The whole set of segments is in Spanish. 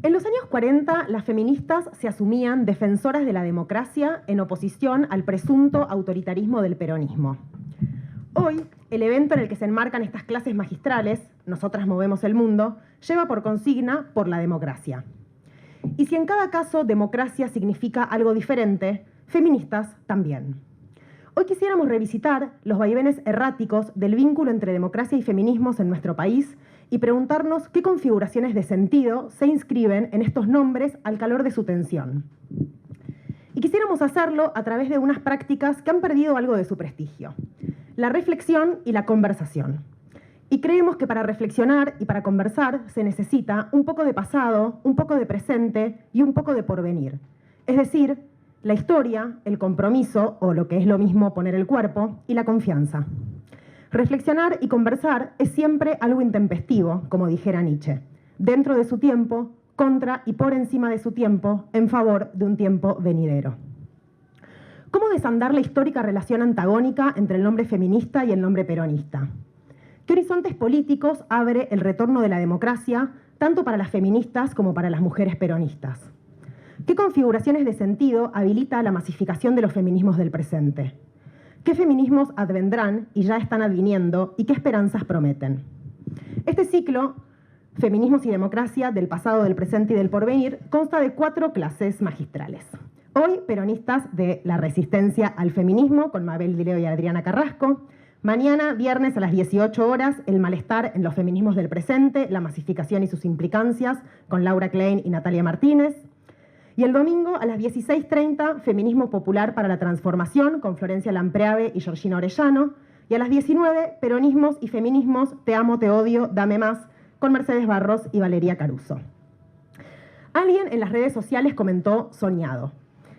En los años 40, las feministas se asumían defensoras de la democracia en oposición al presunto autoritarismo del peronismo. Hoy, el evento en el que se enmarcan estas clases magistrales, Nosotras movemos el mundo, lleva por consigna por la democracia. Y si en cada caso democracia significa algo diferente, feministas también. Hoy quisiéramos revisitar los vaivenes erráticos del vínculo entre democracia y feminismos en nuestro país y preguntarnos qué configuraciones de sentido se inscriben en estos nombres al calor de su tensión. Y quisiéramos hacerlo a través de unas prácticas que han perdido algo de su prestigio: la reflexión y la conversación. Y creemos que para reflexionar y para conversar se necesita un poco de pasado, un poco de presente y un poco de porvenir. Es decir, la historia, el compromiso, o lo que es lo mismo poner el cuerpo, y la confianza. Reflexionar y conversar es siempre algo intempestivo, como dijera Nietzsche, dentro de su tiempo, contra y por encima de su tiempo, en favor de un tiempo venidero. ¿Cómo desandar la histórica relación antagónica entre el nombre feminista y el nombre peronista? ¿Qué horizontes políticos abre el retorno de la democracia, tanto para las feministas como para las mujeres peronistas? ¿Qué configuraciones de sentido habilita la masificación de los feminismos del presente? ¿Qué feminismos advendrán y ya están adviniendo y qué esperanzas prometen? Este ciclo, Feminismos y Democracia, del pasado, del presente y del porvenir, consta de 4 clases magistrales. Hoy, peronistas de la resistencia al feminismo, con Mabel Dileo y Adriana Carrasco. Mañana, viernes a las 18 horas, el malestar en los feminismos del presente, la masificación y sus implicancias, con Laura Klein y Natalia Martínez. Y el domingo a las 16:30, Feminismo Popular para la Transformación, con Florencia Lampreave y Georgina Orellano. Y a las 19, Peronismos y Feminismos, Te amo, te odio, dame más, con Mercedes Barros y Valeria Caruso. Alguien en las redes sociales comentó soñado.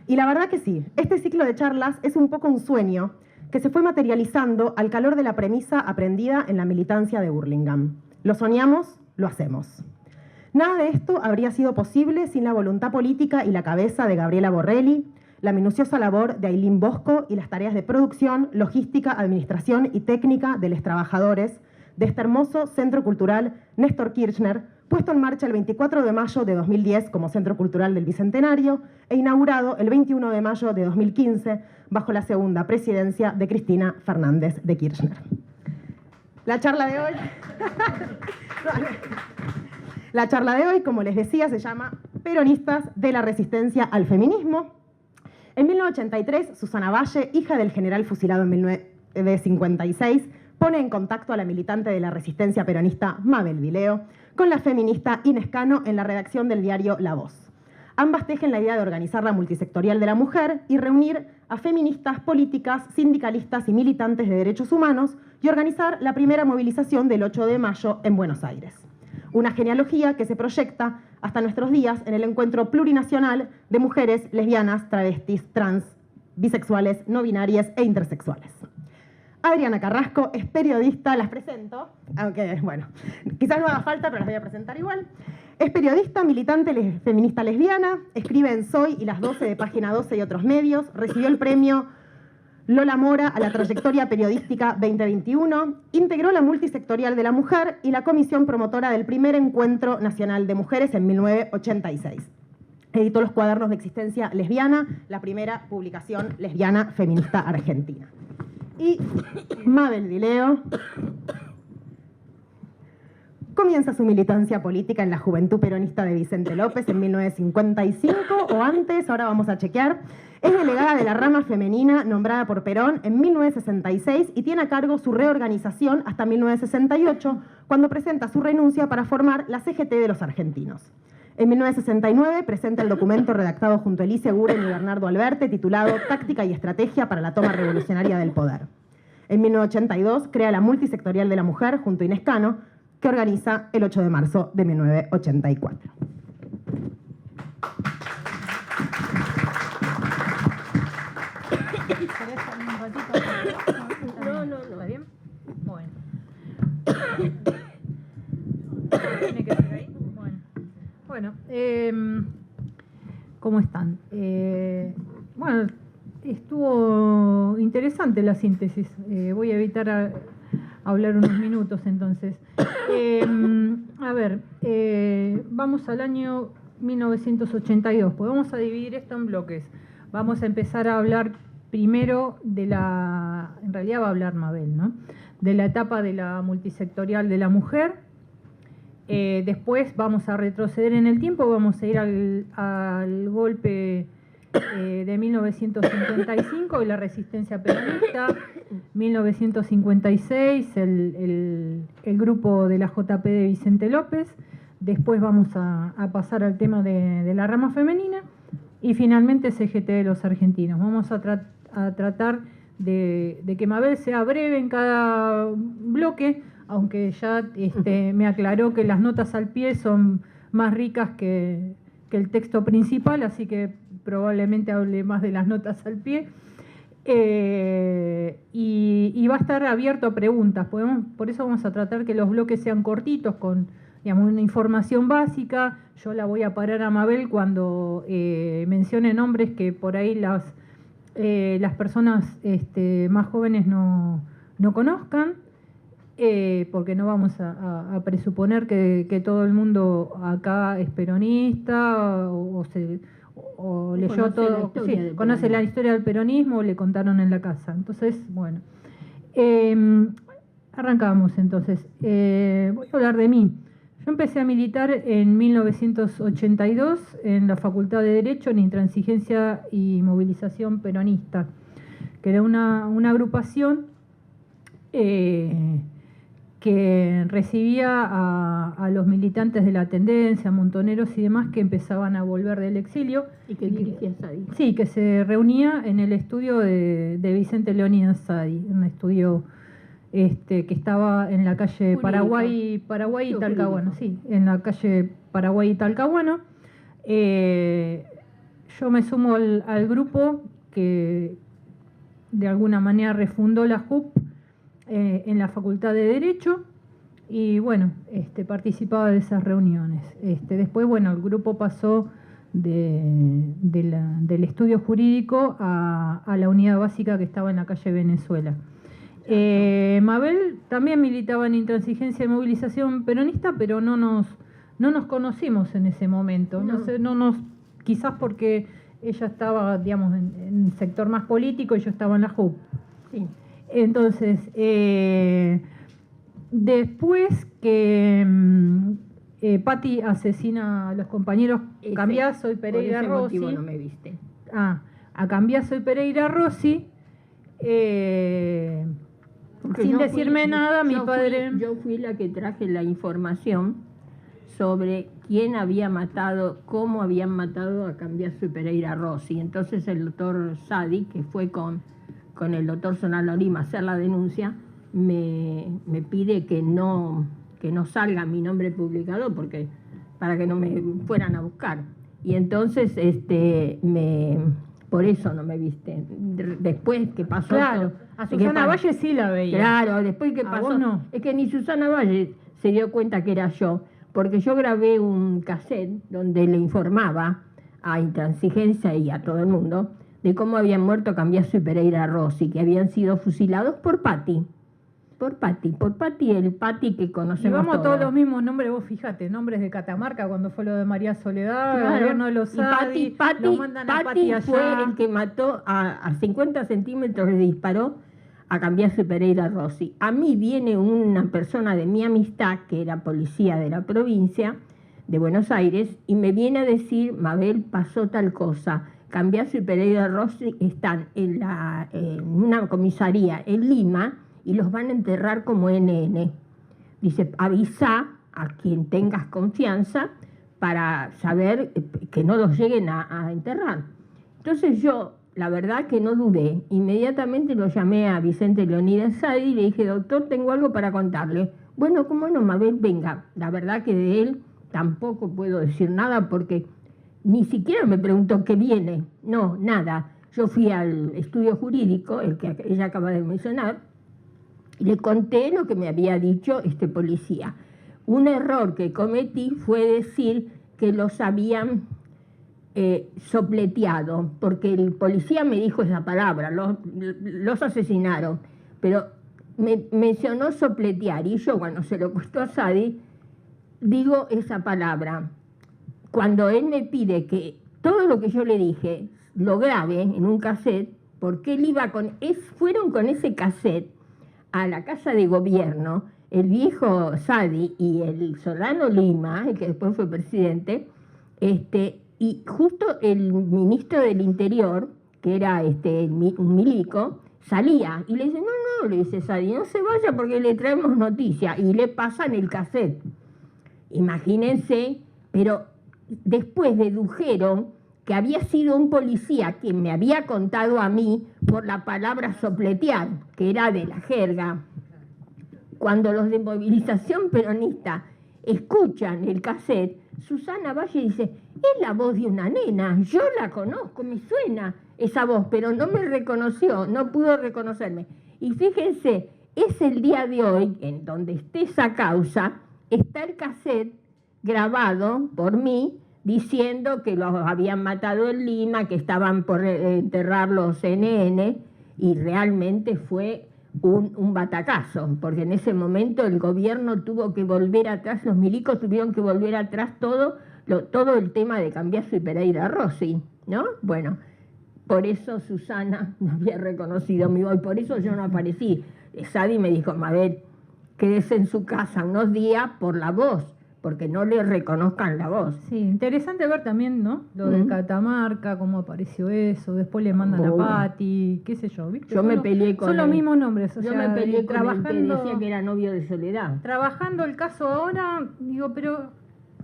Y la verdad que sí, este ciclo de charlas es un poco un sueño que se fue materializando al calor de la premisa aprendida en la militancia de Burlingame. Lo soñamos, lo hacemos. Nada de esto habría sido posible sin la voluntad política y la cabeza de Gabriela Borrelli, la minuciosa labor de Ailín Bosco y las tareas de producción, logística, administración y técnica de los trabajadores de este hermoso Centro Cultural Néstor Kirchner, puesto en marcha el 24 de mayo de 2010 como Centro Cultural del Bicentenario e inaugurado el 21 de mayo de 2015 bajo la segunda presidencia de Cristina Fernández de Kirchner. La charla de hoy, como les decía, se llama Peronistas de la resistencia al feminismo. En 1983, Susana Valle, hija del general fusilado en 1956, pone en contacto a la militante de la resistencia peronista Mabel Dileo con la feminista Inés Cano en la redacción del diario La Voz. Ambas tejen la idea de organizar la multisectorial de la mujer y reunir a feministas, políticas, sindicalistas y militantes de derechos humanos y organizar la primera movilización del 8 de mayo en Buenos Aires. Una genealogía que se proyecta hasta nuestros días en el encuentro plurinacional de mujeres lesbianas, travestis, trans, bisexuales, no binarias e intersexuales. Adriana Carrasco es periodista, las presento, aunque, bueno, quizás no haga falta, pero las voy a presentar igual. Es periodista, militante feminista lesbiana, escribe en Soy y Las 12 de Página 12 y otros medios, recibió el premio Lola Mora a la trayectoria periodística 2021, integró la multisectorial de la mujer y la comisión promotora del primer Encuentro Nacional de Mujeres en 1986. Editó los Cuadernos de Existencia Lesbiana, la primera publicación lesbiana feminista argentina. Y Mabel Dileo comienza su militancia política en la Juventud Peronista de Vicente López en 1955 o antes, ahora vamos a chequear. Es delegada de la rama femenina nombrada por Perón en 1966 y tiene a cargo su reorganización hasta 1968, cuando presenta su renuncia para formar la CGT de los argentinos. En 1969 presenta el documento redactado junto a Elise Guren y Bernardo Alberte titulado Táctica y Estrategia para la Toma Revolucionaria del Poder. En 1982 crea la Multisectorial de la Mujer junto a Inés Cano, que organiza el 8 de marzo de 1984. No. ¿Está bien? Bueno. ¿Tiene que ser ahí? Bueno, ¿cómo están? Bueno, estuvo interesante la síntesis. Voy a evitar hablar unos minutos entonces. A ver, vamos al año 1982. Pues vamos a dividir esto en bloques. Vamos a empezar a hablar primero de en realidad va a hablar Mabel, ¿no? De la etapa de la multisectorial de la mujer. Después vamos a retroceder en el tiempo, vamos a ir al golpe de 1955 y la resistencia peronista, 1956, el grupo de la JP de Vicente López. Después vamos a pasar al tema de la rama femenina y finalmente CGT de los argentinos. Vamos a tratar de que Mabel sea breve en cada bloque, aunque ya me aclaró que las notas al pie son más ricas que el texto principal, así que probablemente hable más de las notas al pie. Y va a estar abierto a preguntas. Por eso vamos a tratar que los bloques sean cortitos, con, digamos, una información básica. Yo la voy a parar a Mabel cuando mencione nombres que por ahí las personas más jóvenes no conozcan, porque no vamos a presuponer que todo el mundo acá es peronista o leyó todo, conoce la historia del peronismo o le contaron en la casa. Entonces, bueno, arrancamos entonces. Voy a hablar de mí. Yo empecé a militar en 1982 en la Facultad de Derecho en Intransigencia y Movilización Peronista, que era una agrupación que recibía a los militantes de la tendencia, montoneros y demás que empezaban a volver del exilio. ¿Y que dirigía Sadi? Sí, que se reunía en el estudio de Vicente Leónidas Sadi, un estudio que estaba en la calle Paraguay y Talcahuano, sí, en la calle Paraguay y Talcahuano. Yo me sumo al grupo que de alguna manera refundó la JUP en la Facultad de Derecho y bueno, participaba de esas reuniones. Después, bueno, el grupo pasó del estudio jurídico a la unidad básica que estaba en la calle Venezuela. Mabel también militaba en Intransigencia y Movilización Peronista, pero no nos conocimos en ese momento. Quizás porque ella estaba, digamos, en el sector más político y yo estaba en la JUP. Sí. Entonces, después que Patti asesina a los compañeros Cambiaso y Pereira Rossi. Por ese motivo no me viste. A Cambiaso y Pereira Rossi, sin decirme nada, mi padre... Yo fui la que traje la información sobre quién había matado, cómo habían matado a Cambiaso y Pereira Rossi. Entonces el doctor Sadi, que fue con el doctor Solano Lima a hacer la denuncia, me pide que no salga mi nombre publicado porque para que no me fueran a buscar. Y entonces por eso no me viste. Después que pasó... Claro, a Susana Valle sí la veía. Claro, después que pasó... No. Es que ni Susana Valle se dio cuenta que era yo, porque yo grabé un cassette donde le informaba a Intransigencia y a todo el mundo de cómo habían muerto Cambiaso y Pereira Rossi, que habían sido fusilados por Patti, el Patti que conocemos todos. Y vamos todos los mismos nombres, vos fíjate, nombres de Catamarca cuando fue lo de María Soledad, claro, el gobierno de los Sadi, lo mandan a Patti allá. Fue el que mató a 50 centímetros, le disparó a Cambiaso y Pereira Rossi. A mí viene una persona de mi amistad, que era policía de la provincia de Buenos Aires, y me viene a decir, Mabel, pasó tal cosa. Cambiaso y Pereira Rossi están en una comisaría en Lima y los van a enterrar como NN. Dice, avisa a quien tengas confianza para saber que no los lleguen a enterrar. Entonces yo, la verdad que no dudé, inmediatamente lo llamé a Vicente Leónidas Sadi y le dije, doctor, tengo algo para contarle. Bueno, ¿cómo no, Mabel? Venga. La verdad que de él tampoco puedo decir nada porque ni siquiera me preguntó qué viene. No, nada. Yo fui al estudio jurídico, el que ella acaba de mencionar, y le conté lo que me había dicho este policía. Un error que cometí fue decir que los habían sopleteado, porque el policía me dijo esa palabra, los asesinaron, pero me mencionó sopletear, y yo cuando se lo cuento a Sadi, digo esa palabra. cuando él me pide que todo lo que yo le dije lo grabe en un cassette, porque él iba fueron con ese cassette a la Casa de Gobierno, el viejo Sadi y el Solano Lima, el que después fue presidente, y justo el ministro del Interior, que era un milico, salía y le dice, no, le dice Sadi, no se vaya porque le traemos noticia, y le pasan el cassette. Imagínense, pero después dedujeron que había sido un policía quien me había contado a mí por la palabra sopletear, que era de la jerga. Cuando los de movilización peronista escuchan el cassette, Susana Valle dice, es la voz de una nena, yo la conozco, me suena esa voz, pero no me reconoció, no pudo reconocerme. Y fíjense, es el día de hoy, en donde esté esa causa, está el cassette grabado por mí, diciendo que los habían matado en Lima, que estaban por enterrar los CNN, y realmente fue un batacazo, porque en ese momento el gobierno tuvo que volver atrás, los milicos tuvieron que volver atrás todo el tema de Cambiaso y Pereira Rossi, ¿no? Bueno, por eso Susana no había reconocido mi voz, y por eso yo no aparecí. Sadi me dijo, Mabel, quédese en su casa unos días por la voz, porque no le reconozcan la voz. Sí, interesante ver también, ¿no? Lo de Catamarca, cómo apareció eso, después le mandan a Patti, qué sé yo, ¿viste? Yo me peleé con son los mismos nombres, o yo sea, me peleé con el que trabajando, decía que era novio de Soledad. trabajando el caso ahora, digo, pero...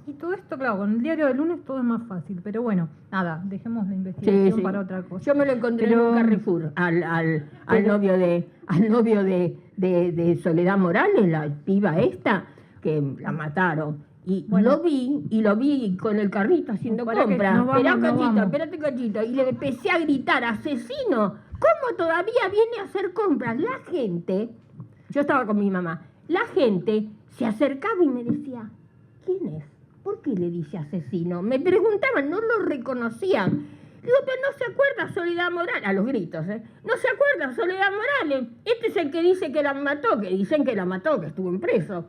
Y todo esto, claro, con el diario del lunes todo es más fácil, pero bueno, nada, dejemos la investigación para otra cosa. Yo me lo encontré en un Carrefour, al novio de Soledad Morales, la piba esta, que la mataron. Y bueno, lo vi con el carrito haciendo compras. Espérate, cachito. Y le empecé a gritar, asesino, ¿cómo todavía viene a hacer compras? La gente, yo estaba con mi mamá, la gente se acercaba y me decía, ¿quién es? ¿Por qué le dice asesino? Me preguntaban, no lo reconocían. Digo, pero no se acuerda Soledad Morales, a los gritos, ¿eh? No se acuerda Soledad Morales. Este es el que dice que la mató, que dicen que la mató, que estuvo en preso.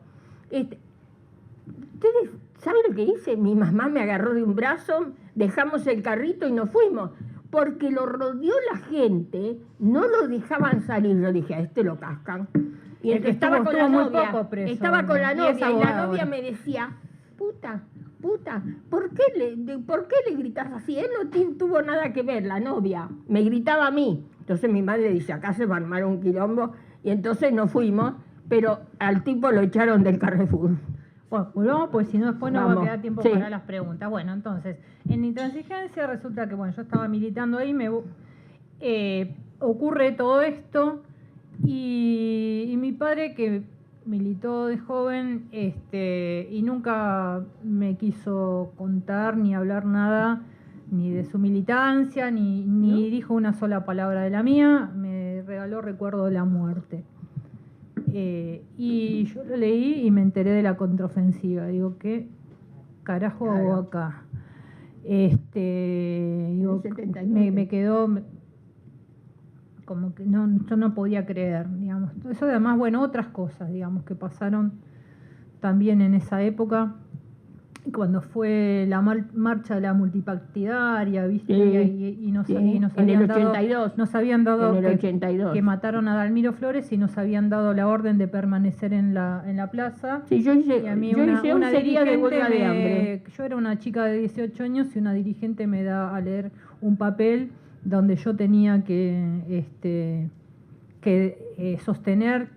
¿Ustedes saben lo que hice? Mi mamá me agarró de un brazo, dejamos el carrito y nos fuimos. Porque lo rodeó la gente, no lo dejaban salir. Yo dije, a este lo cascan. Y el que estaba con la novia, estaba con la novia, y la novia me decía, puta, ¿por qué le gritas así? Él no tuvo nada que ver, la novia. Me gritaba a mí. Entonces mi madre dice, acá se va a armar un quilombo. Y entonces nos fuimos, pero al tipo lo echaron del Carrefour. Bueno, volvamos, pues si no después no va a quedar tiempo para las preguntas. Bueno, entonces, en Intransigencia resulta que, bueno, yo estaba militando ahí, ocurre todo esto, y mi padre, que militó de joven, y nunca me quiso contar ni hablar nada, ni de su militancia, ni ¿no? Dijo una sola palabra de la mía, me regaló Recuerdo de la Muerte. Y yo lo leí y me enteré de la contraofensiva. Digo, ¿qué carajo hago acá? Digo, me quedó como que yo no podía creer, digamos. Eso además, bueno, otras cosas, digamos, que pasaron también en esa época, cuando fue la marcha de la multipartidaria, ¿viste? Y nos habían dado que mataron a Dalmiro Flores y nos habían dado la orden de permanecer en la plaza. Sí, yo hice una día de huelga de hambre. Yo era una chica de 18 años y una dirigente me da a leer un papel donde yo tenía que sostener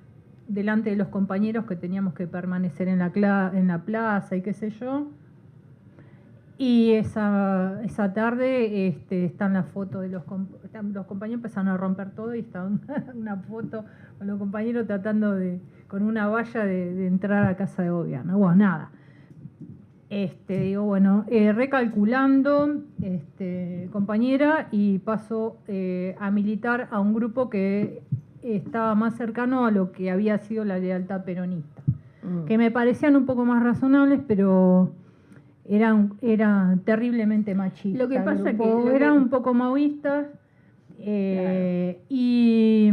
delante de los compañeros que teníamos que permanecer en la plaza y qué sé yo. Y esa tarde están las fotos de los compañeros, empezaron a romper todo y está una foto con los compañeros tratando con una valla de entrar a Casa de Gobierno. Bueno, nada. Digo, bueno, recalculando, compañera, y paso a militar a un grupo que estaba más cercano a lo que había sido la lealtad peronista, que me parecían un poco más razonables, pero eran terriblemente machistas. Lo que pasa eran un poco maoístas, y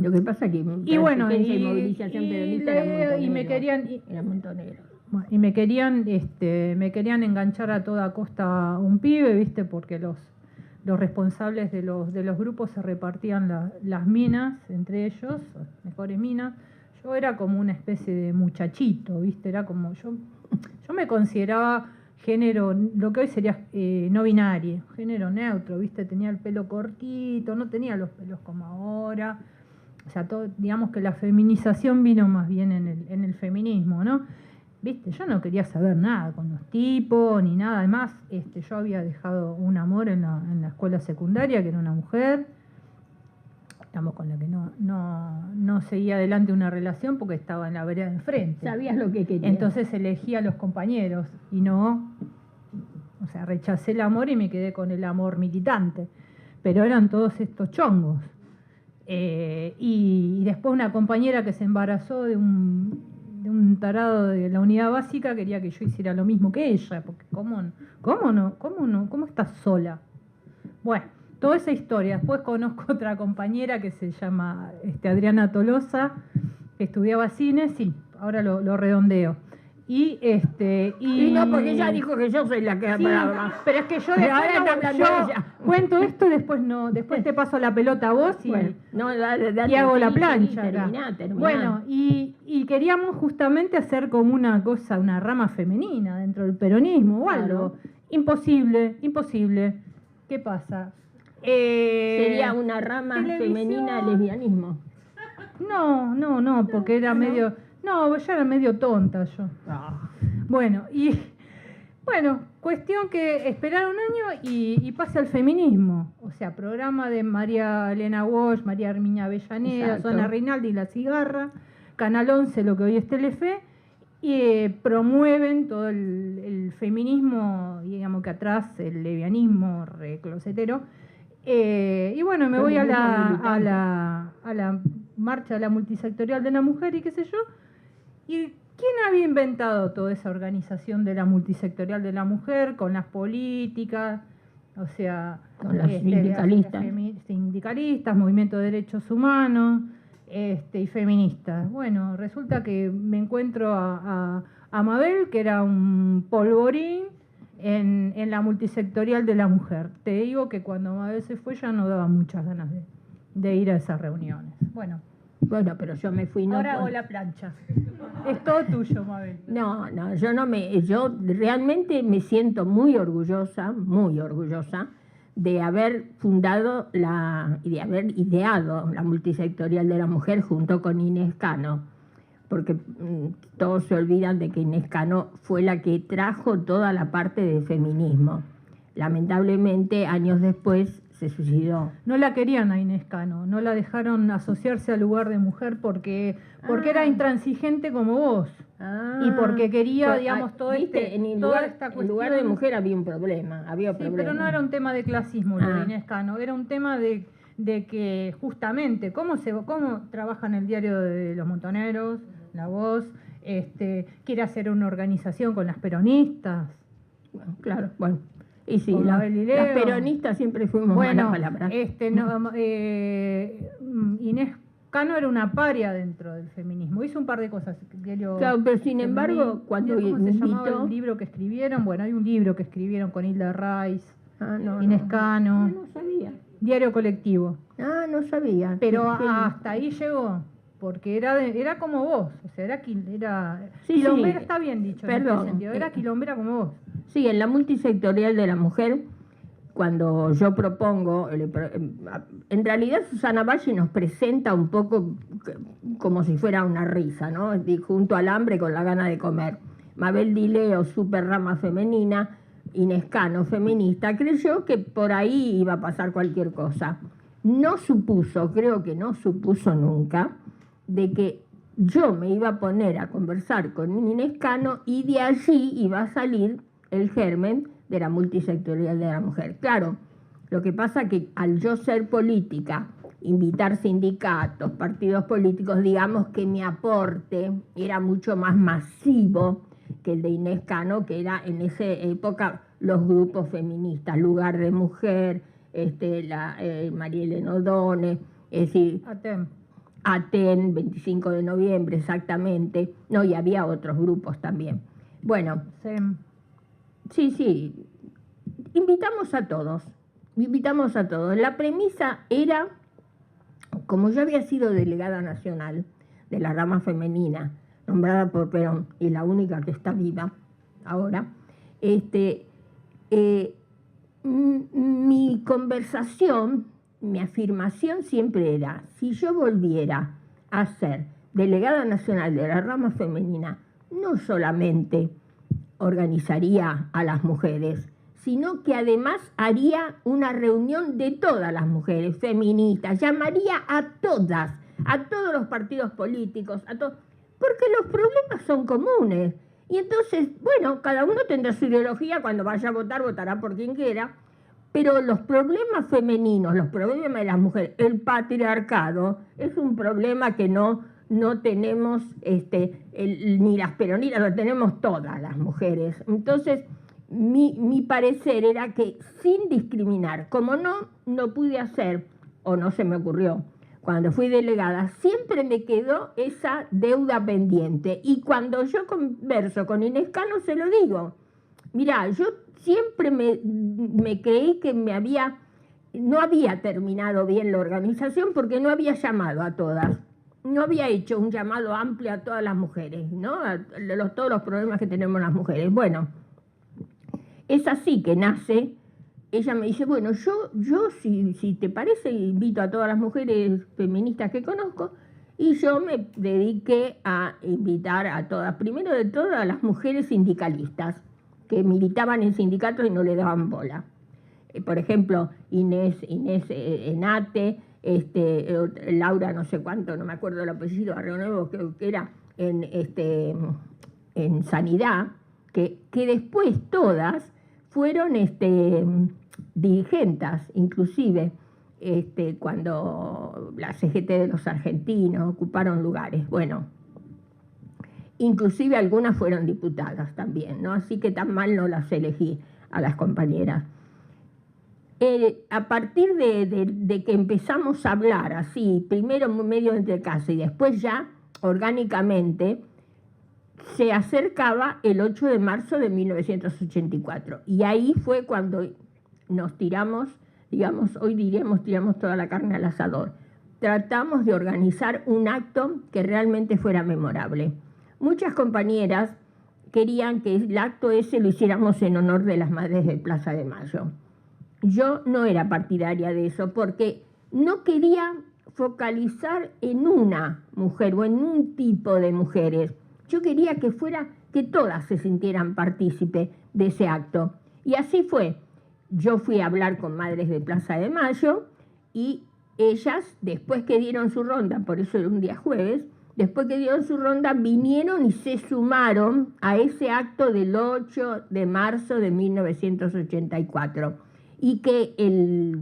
lo que pasa que y bueno, y movilización peronista y me querían, eran montoneros. Bueno, y me querían enganchar a toda costa un pibe, ¿viste? Porque los responsables de los grupos se repartían las minas entre ellos, mejores minas. Yo era como una especie de muchachito, ¿viste? Era como yo me consideraba género, lo que hoy sería no binario, género neutro, ¿viste? Tenía el pelo cortito, no tenía los pelos como ahora. O sea, digamos que la feminización vino más bien en el feminismo, ¿no? ¿Viste? Yo no quería saber nada con los tipos ni nada. Además, yo había dejado un amor en la escuela secundaria, que era una mujer, digamos, con la que no seguía adelante una relación porque estaba en la vereda de enfrente. Sabías lo que querías. Entonces elegí a los compañeros y no, o sea, rechacé el amor y me quedé con el amor militante. Pero eran todos estos chongos. Y después una compañera que se embarazó de un tarado de la unidad básica quería que yo hiciera lo mismo que ella, porque ¿cómo estás sola? Bueno, toda esa historia. Después conozco otra compañera que se llama Adriana Tolosa, que estudiaba cine, sí, ahora lo redondeo. Y no, porque ella dijo que yo soy la que sí, pero es que yo cuento esto y después te paso la pelota a vos y, bueno, y hago la plancha. Terminá. Bueno, y queríamos justamente hacer como una cosa, una rama femenina dentro del peronismo o algo. Imposible. ¿Qué pasa? Sería una rama femenina del lesbianismo. No, porque era medio... No, ya era medio tonta yo. Bueno, cuestión que esperar un año y pase al feminismo. O sea, programa de María Elena Walsh, María Herminia Avellaneda, Exacto. Zona Rinaldi y La Cigarra, Canal 11, lo que hoy es Telefe, y promueven todo el feminismo, digamos que atrás, el lesbianismo reclosetero. Y bueno, me voy a la marcha de la multisectorial de la mujer y qué sé yo. ¿Y quién había inventado toda esa organización de la multisectorial de la mujer con las políticas? O sea, con los sindicalistas, movimiento de derechos humanos y feministas. Bueno, resulta que me encuentro a Mabel, que era un polvorín en la multisectorial de la mujer. Te digo que cuando Mabel se fue ya no daba muchas ganas de ir a esas reuniones. Bueno, pero yo me fui... Ahora hago la plancha. Es todo tuyo, Mabel. No, yo realmente me siento muy orgullosa de haber fundado y de haber ideado la multisectorial de la mujer junto con Inés Cano, porque todos se olvidan de que Inés Cano fue la que trajo toda la parte del feminismo. Lamentablemente, años después, se suicidó. No la querían a Inés Cano, no la dejaron asociarse al lugar de mujer porque era intransigente como vos. Y porque quería, digamos, toda esta cuestión. En lugar de mujer había un problema. Pero no era un tema de clasismo lo de Inés Cano, era un tema de que justamente cómo trabaja en el diario de los montoneros, La Voz, quiere hacer una organización con las peronistas. Bueno, claro, bueno. Y sí, las peronistas siempre fuimos malas palabras. Inés Cano era una paria dentro del feminismo. Hizo un par de cosas. Claro, pero sin embargo, cuando ¿cómo se llamaba el libro que escribieron? Bueno, hay un libro que escribieron con Hilda Rice, Inés Cano. No sabía. Diario Colectivo. No sabía. Pero hasta ahí llegó. Porque era como vos. O sea, era quilombera, está bien dicho. Perdón. En este sentido. Era quilombera como vos. Sí, en la multisectorial de la mujer, cuando yo propongo, en realidad Susana Valle nos presenta un poco como si fuera una risa, ¿no? Junto al hambre con la gana de comer. Mabel Dileo, super rama femenina, Inés Cano, feminista, creyó que por ahí iba a pasar cualquier cosa. Creo que no supuso nunca, de que yo me iba a poner a conversar con Inés Cano y de allí iba a salir el germen de la multisectorial de la mujer. Claro, lo que pasa que al yo ser política, invitar sindicatos, partidos políticos, digamos que mi aporte era mucho más masivo que el de Inés Cano, que era en esa época los grupos feministas, Lugar de Mujer, María Elena O'Donnell, es decir, Aten, 25 de noviembre, exactamente. No, y había otros grupos también. Bueno, sí, invitamos a todos. La premisa era, como yo había sido delegada nacional de la rama femenina, nombrada por Perón, y la única que está viva ahora, mi conversación, mi afirmación siempre era, si yo volviera a ser delegada nacional de la rama femenina, no solamente organizaría a las mujeres, sino que además haría una reunión de todas las mujeres feministas, llamaría a todas, a todos los partidos políticos, porque los problemas son comunes. Y entonces, bueno, cada uno tendrá su ideología, cuando vaya a votar, votará por quien quiera, pero los problemas femeninos, los problemas de las mujeres, el patriarcado, es un problema que no tenemos ni las peronistas, lo tenemos todas las mujeres. Entonces, mi parecer era que sin discriminar, como no pude hacer, o no se me ocurrió, cuando fui delegada, siempre me quedó esa deuda pendiente. Y cuando yo converso con Inés Cano, se lo digo. Mirá, yo siempre me creí que no había terminado bien la organización porque no había llamado a todas. No había hecho un llamado amplio a todas las mujeres, ¿no? Todos los problemas que tenemos las mujeres. Bueno, es así que nace. Ella me dice, bueno, yo si te parece, invito a todas las mujeres feministas que conozco, y yo me dediqué a invitar a todas, primero de todas, a las mujeres sindicalistas, que militaban en sindicatos y no le daban bola. Por ejemplo, Inés Enate, Laura no sé cuánto, no me acuerdo el apellido, Barrio Nuevo, que era en Sanidad, que después todas fueron dirigentes, inclusive cuando la CGT de los argentinos ocuparon lugares. Bueno, inclusive algunas fueron diputadas también, ¿no? Así que tan mal no las elegí a las compañeras. A partir de que empezamos a hablar así, primero medio entre casa y después ya orgánicamente, se acercaba el 8 de marzo de 1984. Y ahí fue cuando nos tiramos, digamos, hoy diríamos, tiramos toda la carne al asador. Tratamos de organizar un acto que realmente fuera memorable. Muchas compañeras querían que el acto ese lo hiciéramos en honor de las madres de Plaza de Mayo. Yo no era partidaria de eso porque no quería focalizar en una mujer o en un tipo de mujeres. Yo quería que todas se sintieran partícipes de ese acto. Y así fue. Yo fui a hablar con madres de Plaza de Mayo y ellas, después que dieron su ronda, por eso era un día jueves, después que dieron su ronda, vinieron y se sumaron a ese acto del 8 de marzo de 1984. Y que el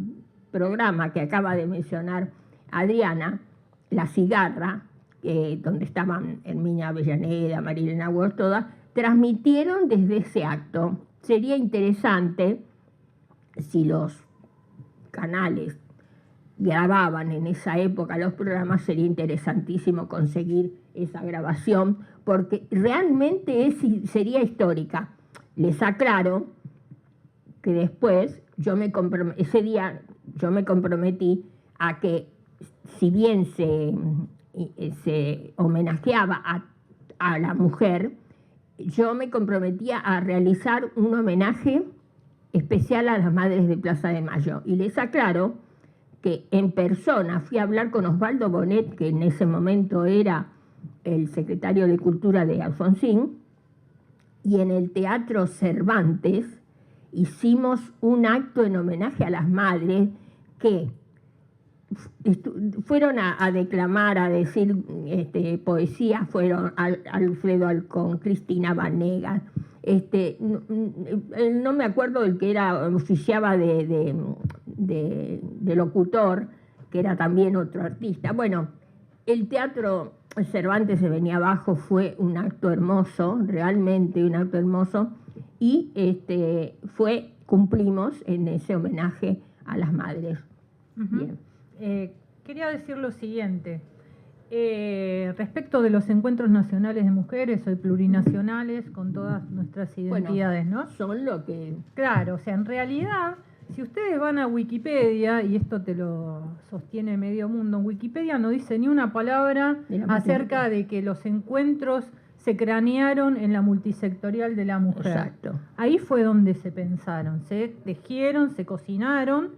programa que acaba de mencionar Adriana, La Cigarra, donde estaban Herminia Avellaneda, Marilena Walsh, todas, transmitieron desde ese acto. Sería interesante, si los canales grababan en esa época los programas, sería interesantísimo conseguir esa grabación, porque realmente sería histórica. Les aclaro que después ese día yo me comprometí a que, si bien se homenajeaba a la mujer, yo me comprometía a realizar un homenaje especial a las madres de Plaza de Mayo. Y les aclaro que en persona fui a hablar con Osvaldo Bonet, que en ese momento era el secretario de Cultura de Alfonsín, y en el Teatro Cervantes hicimos un acto en homenaje a las madres que fueron a declamar, a decir poesía, fueron Alfredo Alcón, Cristina Vanegas, no me acuerdo del que oficiaba de locutor, que era también otro artista. Bueno, el Teatro Cervantes se venía abajo, fue un acto hermoso, realmente un acto hermoso, y cumplimos en ese homenaje a las madres. Uh-huh. Bien. Quería decir lo siguiente. respecto de los encuentros nacionales de mujeres, hoy plurinacionales, con todas nuestras identidades, ¿no? Son lo que... Claro, o sea, en realidad, si ustedes van a Wikipedia, y esto te lo sostiene medio mundo, en Wikipedia no dice ni una palabra acerca de que los encuentros se cranearon en la multisectorial de la mujer. Exacto. Ahí fue donde se pensaron, se tejieron, se cocinaron.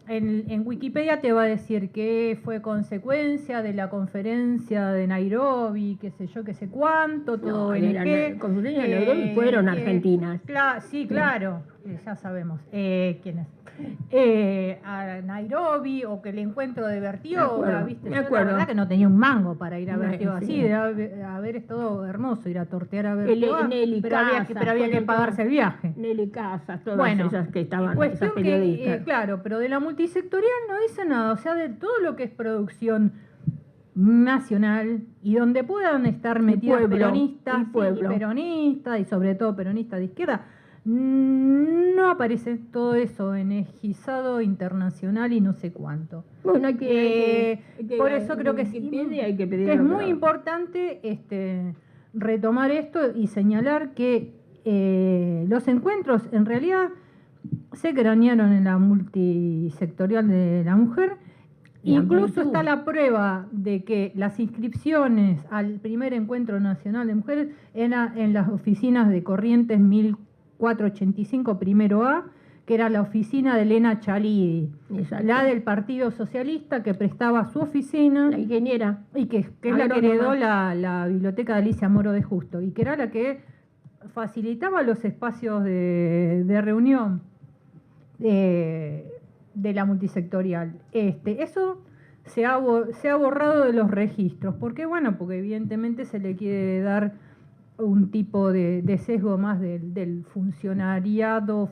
En Wikipedia te va a decir que fue consecuencia de la conferencia de Nairobi, qué sé yo, qué sé cuánto, todo las conferencias de Nairobi fueron argentinas. Sí, claro, ya sabemos quiénes. A Nairobi, o que el encuentro de Bertioga, ¿viste? Me acuerdo. La verdad que no tenía un mango para ir a Bertioga, sí. sí, debe haber estado hermoso ir a tortear a Bertioga, Nelly pero había que pagarse el viaje. Nelly Casas, todas esas que estaban, esas Cuestión periodistas. que, claro, pero de la multisectorial no dice nada, o sea, de todo lo que es producción nacional y donde puedan estar metidos peronistas y sobre todo peronistas de izquierda, no aparece todo eso energizado internacional y no sé cuánto. Bueno, por eso creo que es muy importante retomar esto y señalar que los encuentros en realidad se cranearon en la multisectorial de la mujer. Incluso está la prueba de que las inscripciones al primer encuentro nacional de mujeres eran en las oficinas de Corrientes 1485 primero A, que era la oficina de Elena Chalidi, la del Partido Socialista, que prestaba su oficina, la ingeniera, y que es la que heredó la biblioteca de Alicia Moro de Justo, y que era la que facilitaba los espacios de reunión de la multisectorial. Eso se ha borrado de los registros. ¿Por qué? Bueno, porque evidentemente se le quiere dar un tipo de sesgo más del funcionariado,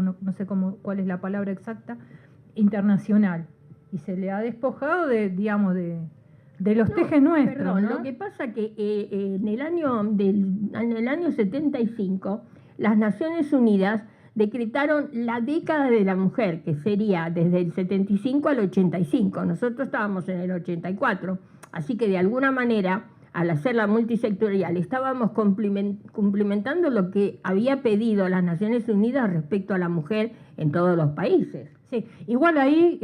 no sé cuál es la palabra exacta, internacional. Y se le ha despojado de los tejes nuestros. Perdón, ¿no? Lo que pasa que en el año 75 las Naciones Unidas decretaron la década de la mujer, que sería desde el 75 al 85. Nosotros estábamos en el 84, así que de alguna manera, al hacer la multisectorial, estábamos cumplimentando lo que había pedido las Naciones Unidas respecto a la mujer en todos los países. Sí, igual ahí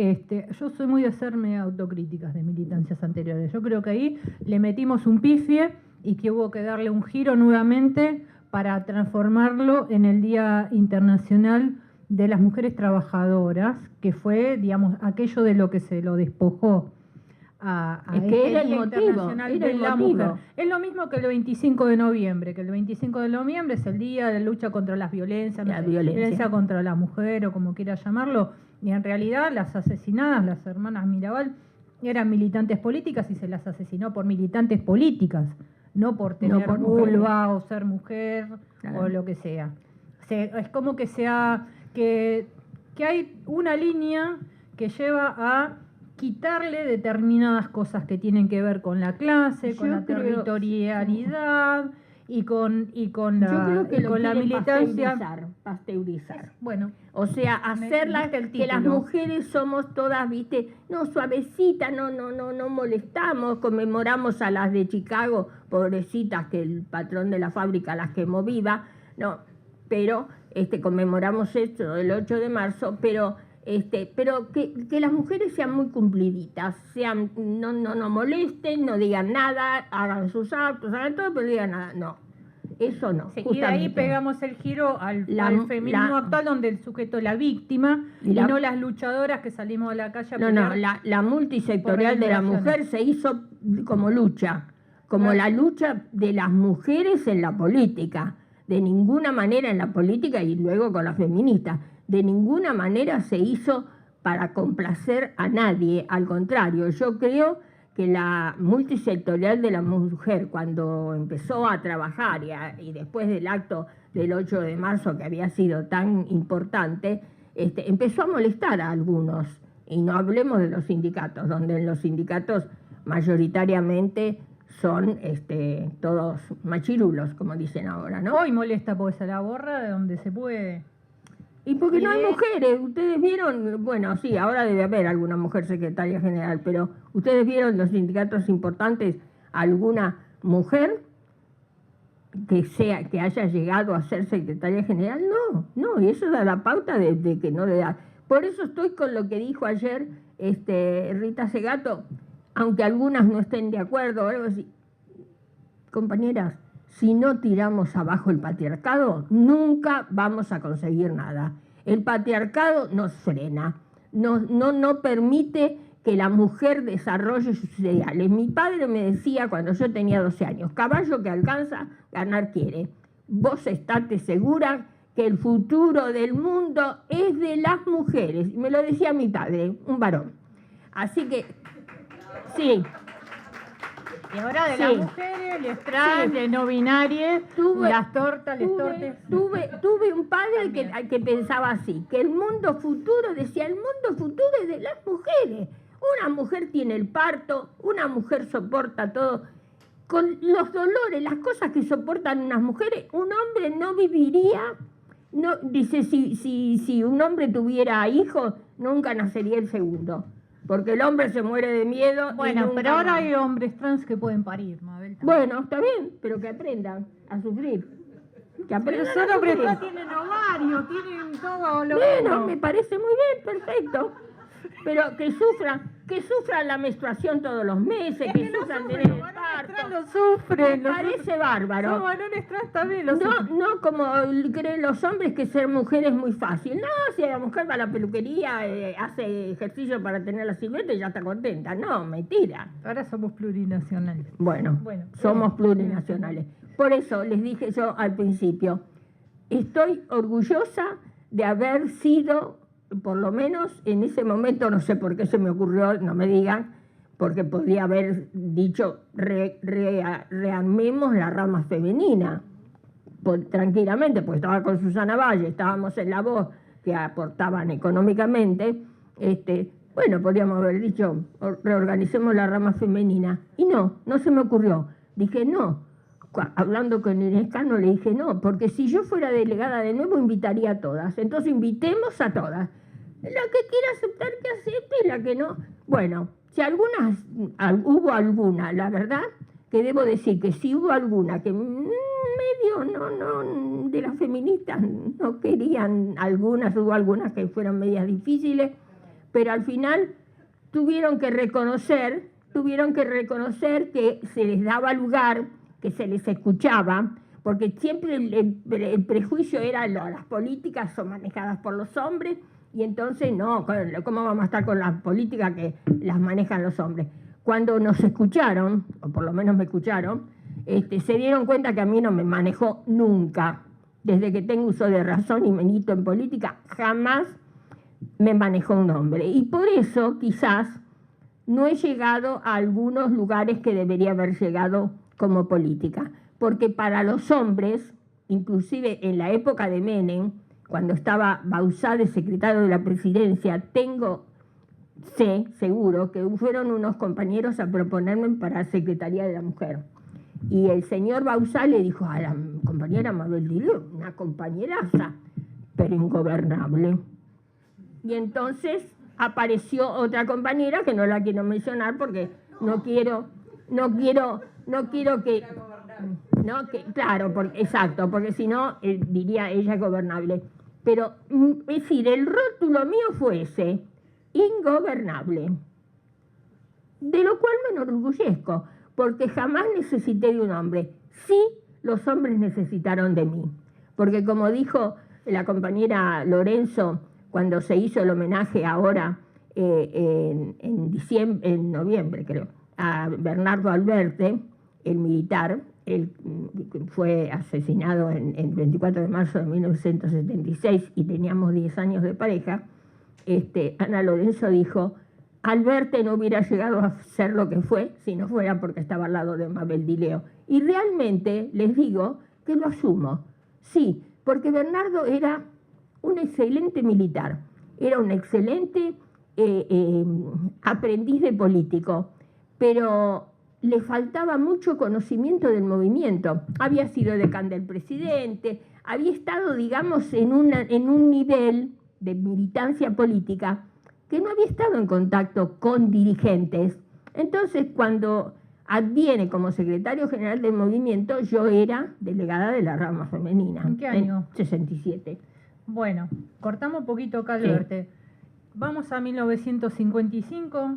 yo soy muy de hacerme autocríticas de militancias anteriores. Yo creo que ahí le metimos un pifie y que hubo que darle un giro nuevamente para transformarlo en el Día Internacional de las Mujeres Trabajadoras, que fue, digamos, aquello de lo que se lo despojó a que era el motivo, mujer. Es lo mismo que el 25 de noviembre, que el 25 de noviembre es el Día de la Lucha contra las Violencias, violencia contra la mujer, o como quiera llamarlo, y en realidad las asesinadas, las hermanas Mirabal, eran militantes políticas y se las asesinó por militantes políticas, no por tener vulva o ser mujer, claro, o lo que sea. Es como que que hay una línea que lleva a quitarle determinadas cosas que tienen que ver con la clase, con la territorialidad y con la militancia. Pasteurizar. Bueno, o sea, hacerla que las mujeres somos todas, viste, no, suavecitas, no molestamos, conmemoramos a las de Chicago, pobrecitas, que el patrón de la fábrica las quemó viva, no, pero conmemoramos esto del 8 de marzo, pero que las mujeres sean muy cumpliditas, no molesten, no digan nada, hagan sus actos, hagan todo, pero digan nada, no. Eso no. Sí, y de ahí pegamos el giro al feminismo actual, donde el sujeto es la víctima y no las luchadoras que salimos a la calle a pelear. La multisectorial de la mujer se hizo como lucha, como la lucha de las mujeres en la política. De ninguna manera en la política, y luego con las feministas, de ninguna manera se hizo para complacer a nadie. Al contrario, yo creo que la multisectorial de la mujer, cuando empezó a trabajar y después del acto del 8 de marzo, que había sido tan importante, empezó a molestar a algunos. Y no hablemos de los sindicatos, donde en los sindicatos mayoritariamente son todos machirulos, como dicen ahora, ¿no? Hoy molesta porque se la borra de donde se puede. Y porque no hay mujeres, ustedes vieron, bueno, sí, ahora debe haber alguna mujer secretaria general, pero ustedes vieron los sindicatos importantes, alguna mujer que haya llegado a ser secretaria general, no, y eso da la pauta de que no le da. Por eso estoy con lo que dijo ayer Rita Segato, aunque algunas no estén de acuerdo o algo así. Compañeras, si no tiramos abajo el patriarcado, nunca vamos a conseguir nada. El patriarcado nos frena, no permite que la mujer desarrolle sus ideales. Mi padre me decía cuando yo tenía 12 años, caballo que alcanza, ganar quiere. Vos estate segura que el futuro del mundo es de las mujeres. Me lo decía mi padre, un varón. Así que, sí. Y ahora de las mujeres, les trans, de no binarias, las tortas, les tortes. Tuve un padre que pensaba así, que el mundo futuro, decía, el mundo futuro es de las mujeres. Una mujer tiene el parto, una mujer soporta todo. Con los dolores, las cosas que soportan unas mujeres, un hombre no viviría. No, dice, si un hombre tuviera hijos, nunca nacería el segundo. Porque el hombre se muere de miedo. Bueno, pero ahora hay hombres trans que pueden parir, Mabel. Bueno, está bien, pero que aprendan a sufrir. Que aprendan pero a hombres sufrir. trans tienen ovario, tienen todo lo Bueno, me parece muy bien, perfecto. Pero que sufran la menstruación todos los meses, que sufran tener el parto. Lo sufren, Me parece bárbaro. Los varones trans también lo sufren. No como creen los hombres que ser mujer es muy fácil. No, si la mujer va a la peluquería, hace ejercicio para tener la silueta y ya está contenta. No, mentira. Ahora somos plurinacionales. Bueno, somos plurinacionales. Por eso les dije yo al principio, estoy orgullosa de haber sido, por lo menos en ese momento, no sé por qué se me ocurrió, no me digan, porque podría haber dicho, rearmemos la rama femenina, tranquilamente, pues estaba con Susana Valle, estábamos en La Voz, que aportaban económicamente, bueno, podríamos haber dicho, reorganicemos la rama femenina, y no se me ocurrió. Dije, no, hablando con Inés Cano le dije, no, porque si yo fuera delegada de nuevo invitaría a todas, entonces invitemos a todas. La que quiera aceptar que acepte y la que no. Bueno, si hubo alguna, la verdad, que debo decir que si hubo alguna que medio no de las feministas no querían algunas, hubo algunas que fueron medias difíciles, pero al final tuvieron que reconocer que se les daba lugar, que se les escuchaba, porque siempre el prejuicio era las políticas son manejadas por los hombres, y entonces no, ¿cómo vamos a estar con las políticas que las manejan los hombres? Cuando nos escucharon, o por lo menos me escucharon, se dieron cuenta que a mí no me manejó nunca. Desde que tengo uso de razón y milito en política, jamás me manejó un hombre. Y por eso quizás no he llegado a algunos lugares que debería haber llegado como política. Porque para los hombres, inclusive en la época de Menem, cuando estaba Bauzá de secretario de la presidencia, sé seguro que fueron unos compañeros a proponerme para Secretaría de la Mujer. Y el señor Bauzá le dijo a la compañera Mabel Dileo, una compañeraza, pero ingobernable. Y entonces apareció otra compañera, que no la quiero mencionar porque no quiero que... claro, exacto, porque si no diría ella gobernable. Pero, es decir, el rótulo mío fue ese, ingobernable. De lo cual me enorgullezco, porque jamás necesité de un hombre. Sí, los hombres necesitaron de mí. Porque como dijo la compañera Lorenzo, cuando se hizo el homenaje ahora, en noviembre creo, a Bernardo Alberti, el militar, él fue asesinado el 24 de marzo de 1976 y teníamos 10 años de pareja, Ana Lorenzo dijo, Alberti no hubiera llegado a ser lo que fue si no fuera porque estaba al lado de Mabel Dileo. Y realmente les digo que lo asumo. Sí, porque Bernardo era un excelente militar, era un excelente aprendiz de político, pero le faltaba mucho conocimiento del movimiento. Había sido decán del presidente, había estado, digamos, en un nivel de militancia política que no había estado en contacto con dirigentes. Entonces, cuando adviene como secretario general del movimiento, yo era delegada de la rama femenina. ¿En qué año? En 67. Bueno, cortamos un poquito acá, Alberte. Vamos a 1955,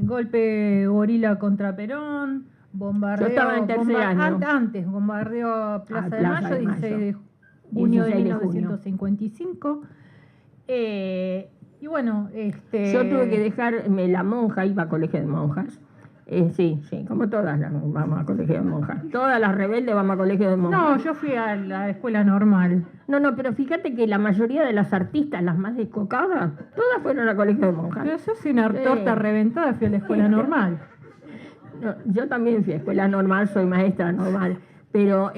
golpe gorila contra Perón, bombardeo. Yo estaba en tercer año. Antes, bombardeo Plaza de Plaza Mayo, de 16 de 16 junio de de junio. 1955. Y bueno, Yo tuve que dejarme la monja, iba a colegio de monjas. Sí, como todas vamos a colegio de monjas. Todas las rebeldes vamos a colegio de monjas. No, yo fui a la escuela normal. No, pero fíjate que la mayoría de las artistas, las más descocadas, todas fueron a colegio de monjas. Pero yo soy una torta reventada, fui a la escuela normal. No, yo también fui a escuela normal, soy maestra normal. Pero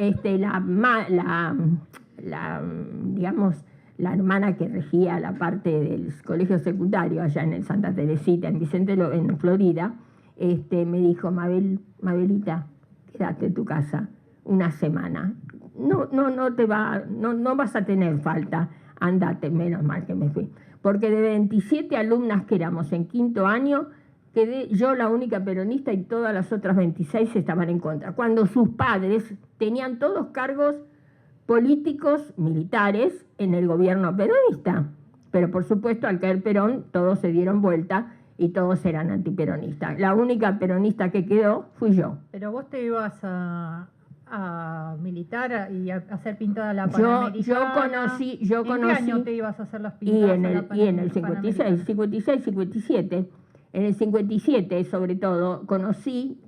digamos, la hermana que regía la parte del colegio secundario allá en el Santa Teresita, en en Florida, me dijo: Mabelita, quédate en tu casa una semana. No vas a tener falta, andate. Menos mal que me fui. Porque de 27 alumnas que éramos en quinto año, quedé yo la única peronista y todas las otras 26 estaban en contra. Cuando sus padres tenían todos cargos políticos, militares, en el gobierno peronista. Pero por supuesto, al caer Perón, todos se dieron vuelta y todos eran antiperonistas. La única peronista que quedó fui yo. Pero vos te ibas a militar y a hacer pintada la Panamericana. Yo conocí. ¿En qué año te ibas a hacer las pintadas? Y en el 56, 56, 57. En el 57, sobre todo, conocí,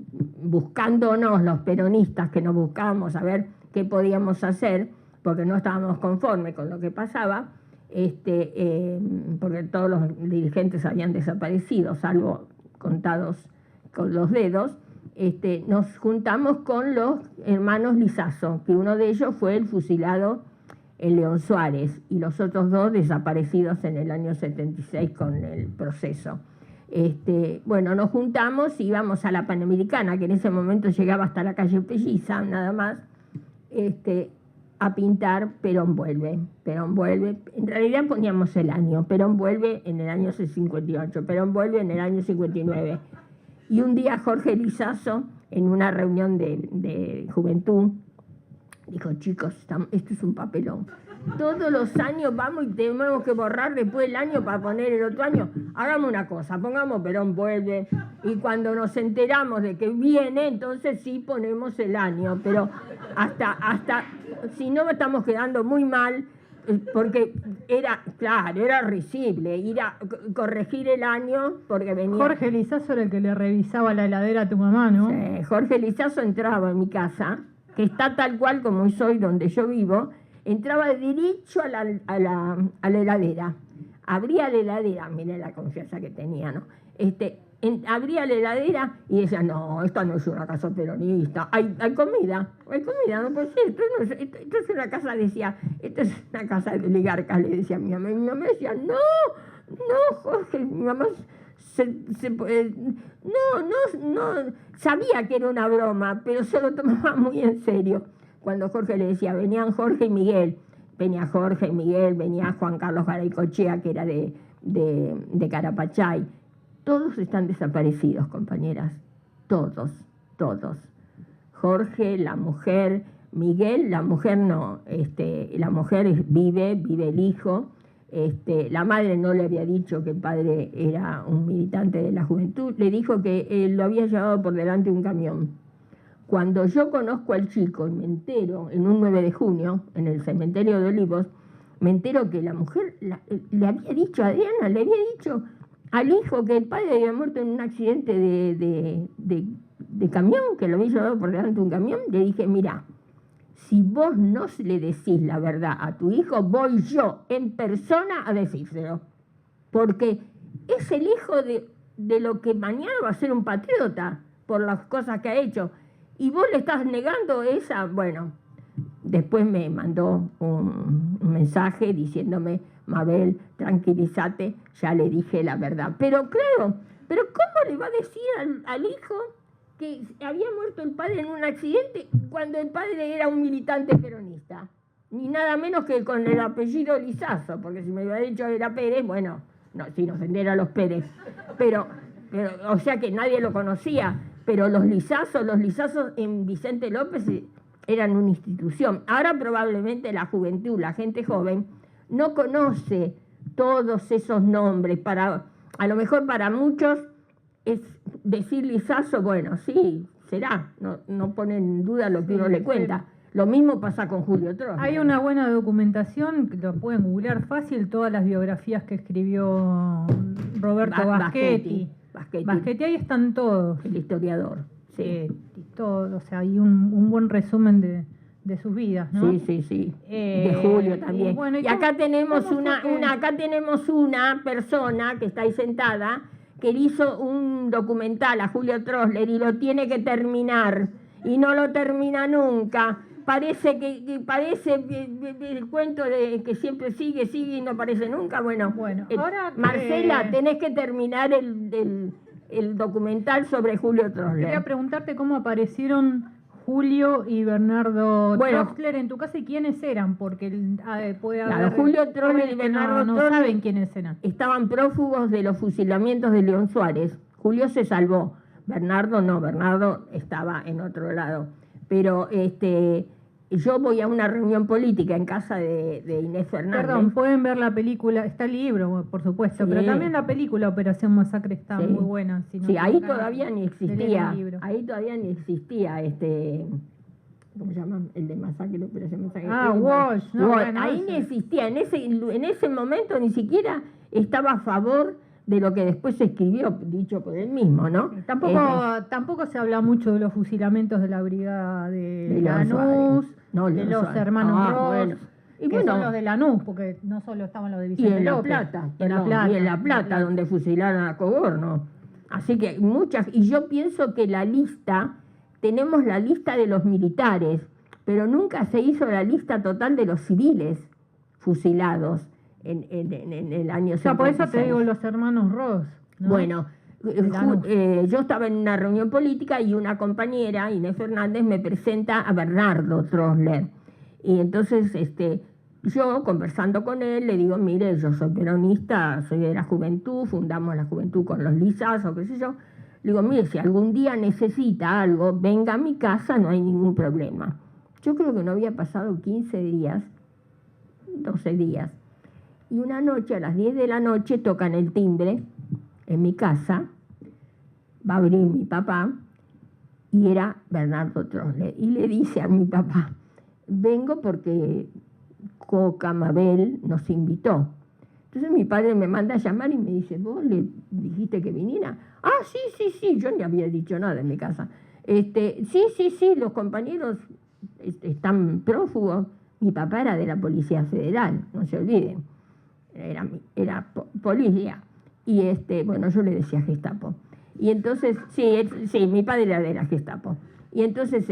buscándonos los peronistas que nos buscábamos a ver qué podíamos hacer, porque no estábamos conformes con lo que pasaba, porque todos los dirigentes habían desaparecido, salvo contados con los dedos. Nos juntamos con los hermanos Lizazo, que uno de ellos fue el fusilado en León Suárez, y los otros dos desaparecidos en el año 76 con el proceso. Bueno, nos juntamos y íbamos a la Panamericana, que en ese momento llegaba hasta la calle Pelliza, nada más, a pintar Perón vuelve. Perón vuelve. En realidad poníamos el año. Perón vuelve en el año 58. Perón vuelve en el año 59. Y un día Jorge Lizazo, en una reunión de juventud, dijo: chicos, esto es un papelón. Todos los años vamos y tenemos que borrar después el año para poner el otro año. Hagamos una cosa, pongamos Perón vuelve, y cuando nos enteramos de que viene, entonces sí ponemos el año. Pero hasta si no, estamos quedando muy mal, porque era risible ir a corregir el año, porque venía... Jorge Lizazo era el que le revisaba la heladera a tu mamá, ¿no? Sí, Jorge Lizazo entraba en mi casa, que está tal cual como soy donde yo vivo, entraba derecho a la heladera, abría la heladera, mire la confianza que tenía, ¿no? Abría la heladera y decía: no, esta no es una casa peronista, hay comida, no puede ser, esto es una casa, decía, esto es una casa de oligarcas, le decía a mi mamá. Y mi mamá decía: no, Jorge, mi mamá no, sabía que era una broma, pero se lo tomaba muy en serio. Cuando Jorge le decía, venían Jorge y Miguel, venía Juan Carlos Garaycochea, que era de Carapachay. Todos están desaparecidos, compañeras, todos. Jorge, la mujer, Miguel, la mujer no, la mujer vive el hijo. La madre no le había dicho que el padre era un militante de la juventud, le dijo que lo había llevado por delante un camión. Cuando yo conozco al chico y me entero, en un 9 de junio, en el cementerio de Olivos, me entero que la mujer le había dicho a Adriana, le había dicho al hijo que el padre había muerto en un accidente de camión, que lo había llevado por delante un camión. Le dije: mira, si vos no le decís la verdad a tu hijo, voy yo en persona a decírselo, porque es el hijo de lo que mañana va a ser un patriota por las cosas que ha hecho, y vos le estás negando esa. Bueno, después me mandó un mensaje diciéndome: Mabel, tranquilízate, ya le dije la verdad. Pero claro, ¿cómo le va a decir al hijo que había muerto el padre en un accidente cuando el padre era un militante peronista. Ni nada menos que con el apellido Lizazo, porque si me hubiera dicho era Pérez, bueno, no, sin ofender a los Pérez, pero o sea que nadie lo conocía, pero los Lizazos en Vicente López eran una institución. Ahora probablemente la juventud, la gente joven, no conoce todos esos nombres. A lo mejor para muchos es decir Lizazo, bueno, sí, será, no pone en duda lo que uno le cuenta. Lo mismo pasa con Julio Trost. Hay una buena documentación, que lo pueden googlear fácil, todas las biografías que escribió Roberto Baschetti. Baschetti, ahí están todos. El historiador. Sí. Y todo, o sea, hay un buen resumen de sus vidas, ¿no? Sí. De Julio también. Y, bueno, y acá tenemos acá tenemos una persona que está ahí sentada, que le hizo un documental a Julio Trossler y lo tiene que terminar, y no lo termina nunca. Parece que parece el cuento de que siempre sigue y no aparece nunca. Bueno, ahora Marcela, tenés que terminar el documental sobre Julio Trossler. Quería preguntarte cómo aparecieron Julio y Bernardo Trossler en tu casa y quiénes eran, porque puede haber... Julio Trossler y Bernardo no Trossler saben quiénes eran. Estaban prófugos de los fusilamientos de León Suárez. Julio se salvó, Bernardo no, Bernardo estaba en otro lado. Pero yo voy a una reunión política en casa de Inés Fernández. Perdón, pueden ver la película, está el libro, por supuesto, pero también la película Operación Masacre está muy buena. Si no ahí todavía ni existía, ¿cómo se llama? El de Masacre, Operación Masacre. Walsh. Ahí ni existía, en ese momento ni siquiera estaba a favor de lo que después se escribió, dicho por él mismo, ¿no? Tampoco se habla mucho de los fusilamientos de la brigada de Lanús, de los hermanos Ross, que son los de Lanús, porque no solo estaban los de Vicente López. Y en La Plata, donde fusilaron a Coborno. Así que y yo pienso que tenemos la lista de los militares, pero nunca se hizo la lista total de los civiles fusilados en el año 56. Por eso te digo los hermanos Ross, ¿no? Bueno, yo estaba en una reunión política y una compañera, Inés Fernández, me presenta a Bernardo Trossler. Y entonces yo, conversando con él, le digo, mire, yo soy peronista, soy de la juventud, fundamos la juventud con los Lizazos, qué sé yo. Le digo, mire, si algún día necesita algo, venga a mi casa, no hay ningún problema. Yo creo que no había pasado 15 días, 12 días. Y una noche, a las 10 de la noche, tocan el timbre en mi casa, va a abrir mi papá, y era Bernardo Trossler. Y le dice a mi papá, vengo porque Coca Mabel nos invitó. Entonces mi padre me manda a llamar y me dice, ¿vos le dijiste que viniera? Ah, sí, yo ni había dicho nada en mi casa. Sí, los compañeros están prófugos. Mi papá era de la Policía Federal, no se olviden. Era policía. Y bueno, yo le decía Gestapo. Y entonces, sí, mi padre era de la Gestapo. Y entonces,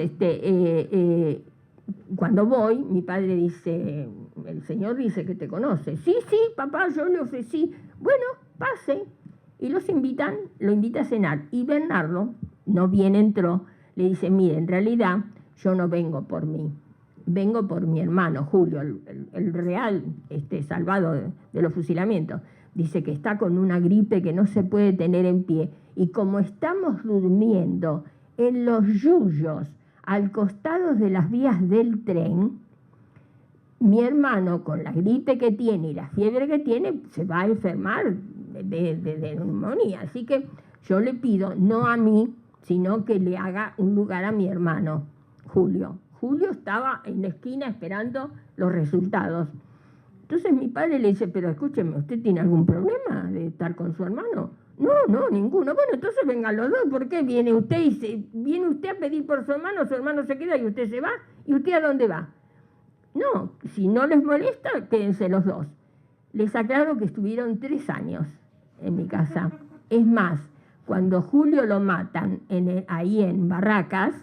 cuando voy, mi padre dice, el señor dice que te conoce. Sí, papá, yo le ofrecí. Bueno, pase. Y lo invita a cenar. Y Bernardo, no bien entró, le dice, mire, en realidad yo no vengo por mí. Vengo por mi hermano Julio, el real salvado de los fusilamientos. Dice que está con una gripe que no se puede tener en pie. Y como estamos durmiendo en los yuyos al costado de las vías del tren, mi hermano, con la gripe que tiene y la fiebre que tiene, se va a enfermar de neumonía. Así que yo le pido, no a mí, sino que le haga un lugar a mi hermano Julio. Julio estaba en la esquina esperando los resultados. Entonces mi padre le dice, pero escúcheme, ¿usted tiene algún problema de estar con su hermano? No, ninguno. Bueno, entonces vengan los dos. ¿Por qué viene usted a pedir por su hermano se queda y usted se va? ¿Y usted a dónde va? No, si no les molesta, quédense los dos. Les aclaro que estuvieron 3 años en mi casa. Es más, cuando Julio lo matan ahí en Barracas,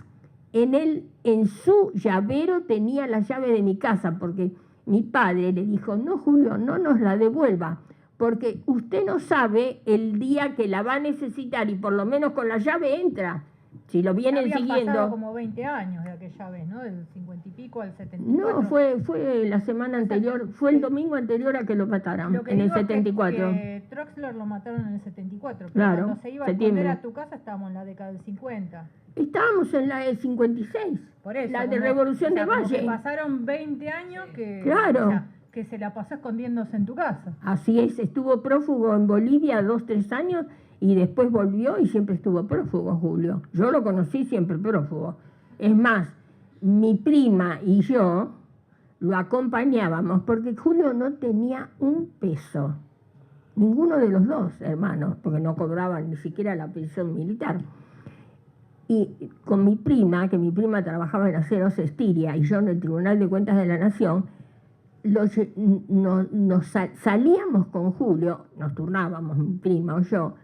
en su llavero tenía la llave de mi casa, porque mi padre le dijo, no, Julio, no nos la devuelva, porque usted no sabe el día que la va a necesitar y por lo menos con la llave entra. Si lo vienen Habían siguiendo... pasado como 20 años de aquella vez, ¿no? Del 50 y pico al 74. No, fue la semana anterior, fue el domingo anterior a que lo mataran, Lo que en el digo es 74. que Troxler lo mataron en el 74, pero Claro, cuando se iba a septiembre. esconder a tu casa estábamos en la década del 50. Estábamos en la del 56, Por eso, la de como- Revolución o sea, de como que Valle. pasaron 20 años que, Claro. o sea, que se la pasó escondiéndose en tu casa. Así es, estuvo prófugo en Bolivia 2-3 años y después volvió y siempre estuvo prófugo, Julio. Yo lo conocí siempre prófugo. Es más, mi prima y yo lo acompañábamos porque Julio no tenía un peso. Ninguno de los dos hermanos, porque no cobraban ni siquiera la pensión militar. Y con mi prima, que mi prima trabajaba en Aceros Estiria y yo en el Tribunal de Cuentas de la Nación, salíamos con Julio, nos turnábamos mi prima o yo,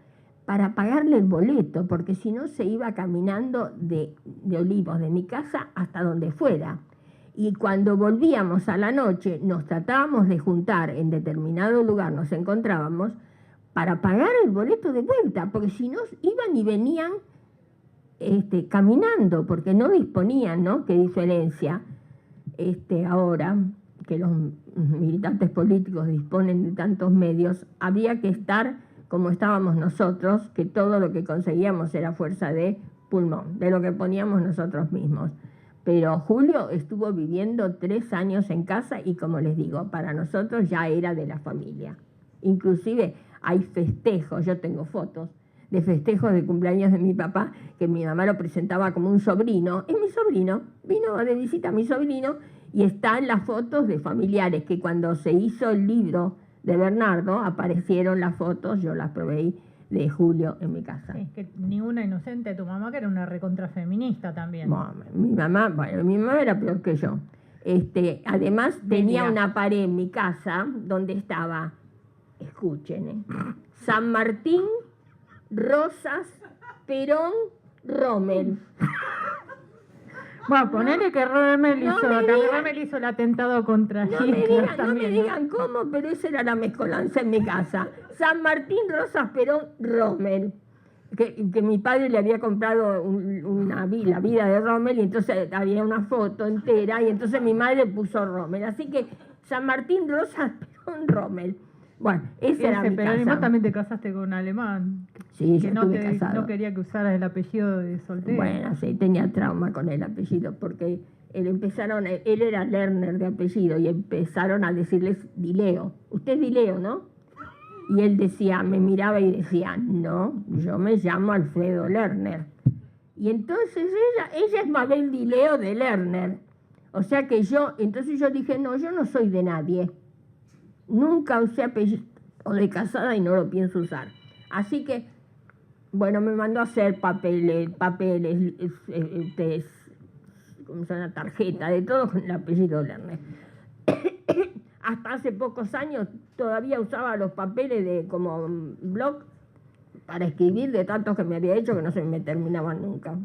para pagarle el boleto, porque si no se iba caminando de Olivos, de mi casa, hasta donde fuera. Y cuando volvíamos a la noche, nos tratábamos de juntar en determinado lugar, nos encontrábamos, para pagar el boleto de vuelta, porque si no iban y venían caminando, porque no disponían, ¿no? Qué diferencia ahora que los militantes políticos disponen de tantos medios, había que estar como estábamos nosotros, que todo lo que conseguíamos era fuerza de pulmón, de lo que poníamos nosotros mismos. Pero Julio estuvo viviendo 3 años en casa y, como les digo, para nosotros ya era de la familia. Inclusive hay festejos, yo tengo fotos de festejos de cumpleaños de mi papá, que mi mamá lo presentaba como un sobrino. Es mi sobrino, vino de visita a mi sobrino, y están las fotos de familiares, que cuando se hizo el libro de Bernardo, aparecieron las fotos, yo las proveí, de Julio en mi casa. Sí, que ni una inocente de tu mamá, que era una recontrafeminista también. Bueno, mi mamá era peor que yo. Además tenía una pared en mi casa donde estaba, escuchen, San Martín, Rosas, Perón, Rommel. Bueno, ponele que Rommel hizo el atentado contra Hitler No me también. digan cómo, pero esa era la mezcolanza en mi casa. San Martín, Rosas, Perón, Rommel. Que mi padre le había comprado la vida de Rommel, y entonces había una foto entera, y entonces mi madre puso Rommel. Así que San Martín, Rosas, Perón, Rommel. Bueno, esa era mi Pero casa. vos también te casaste con un alemán. Sí, que yo estuve casado. no quería que usaras el apellido de soltero. Bueno, sí, tenía trauma con el apellido, porque él era Lerner de apellido, y empezaron a decirles Dileo. Usted es Dileo, ¿no? Y él decía, me miraba y decía, no, yo me llamo Alfredo Lerner. Y entonces ella es Mabel Dileo de Lerner. O sea que entonces yo dije, no, yo no soy de nadie. Nunca usé apellido de casada y no lo pienso usar. Así que, bueno, me mandó a hacer papeles, ¿cómo se llama? Tarjeta, de todo con el apellido Lerner. Hasta hace pocos años todavía usaba los papeles como blog para escribir, de tantos que me había hecho que no se me terminaban nunca.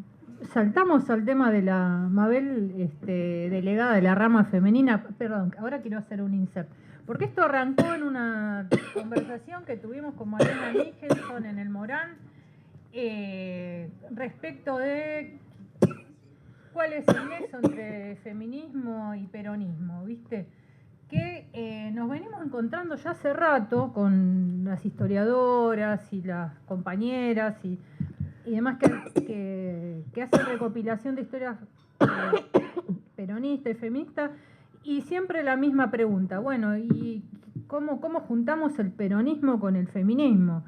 Saltamos al tema de la Mabel, delegada de la rama femenina. Perdón, ahora quiero hacer un insert. Porque esto arrancó en una conversación que tuvimos con Mariana Nicholson en el Morán, respecto de cuál es el nexo entre feminismo y peronismo, ¿viste? Que nos venimos encontrando ya hace rato con las historiadoras y las compañeras y demás que hacen recopilación de historias peronistas y feministas, y siempre la misma pregunta, bueno, ¿y cómo juntamos el peronismo con el feminismo?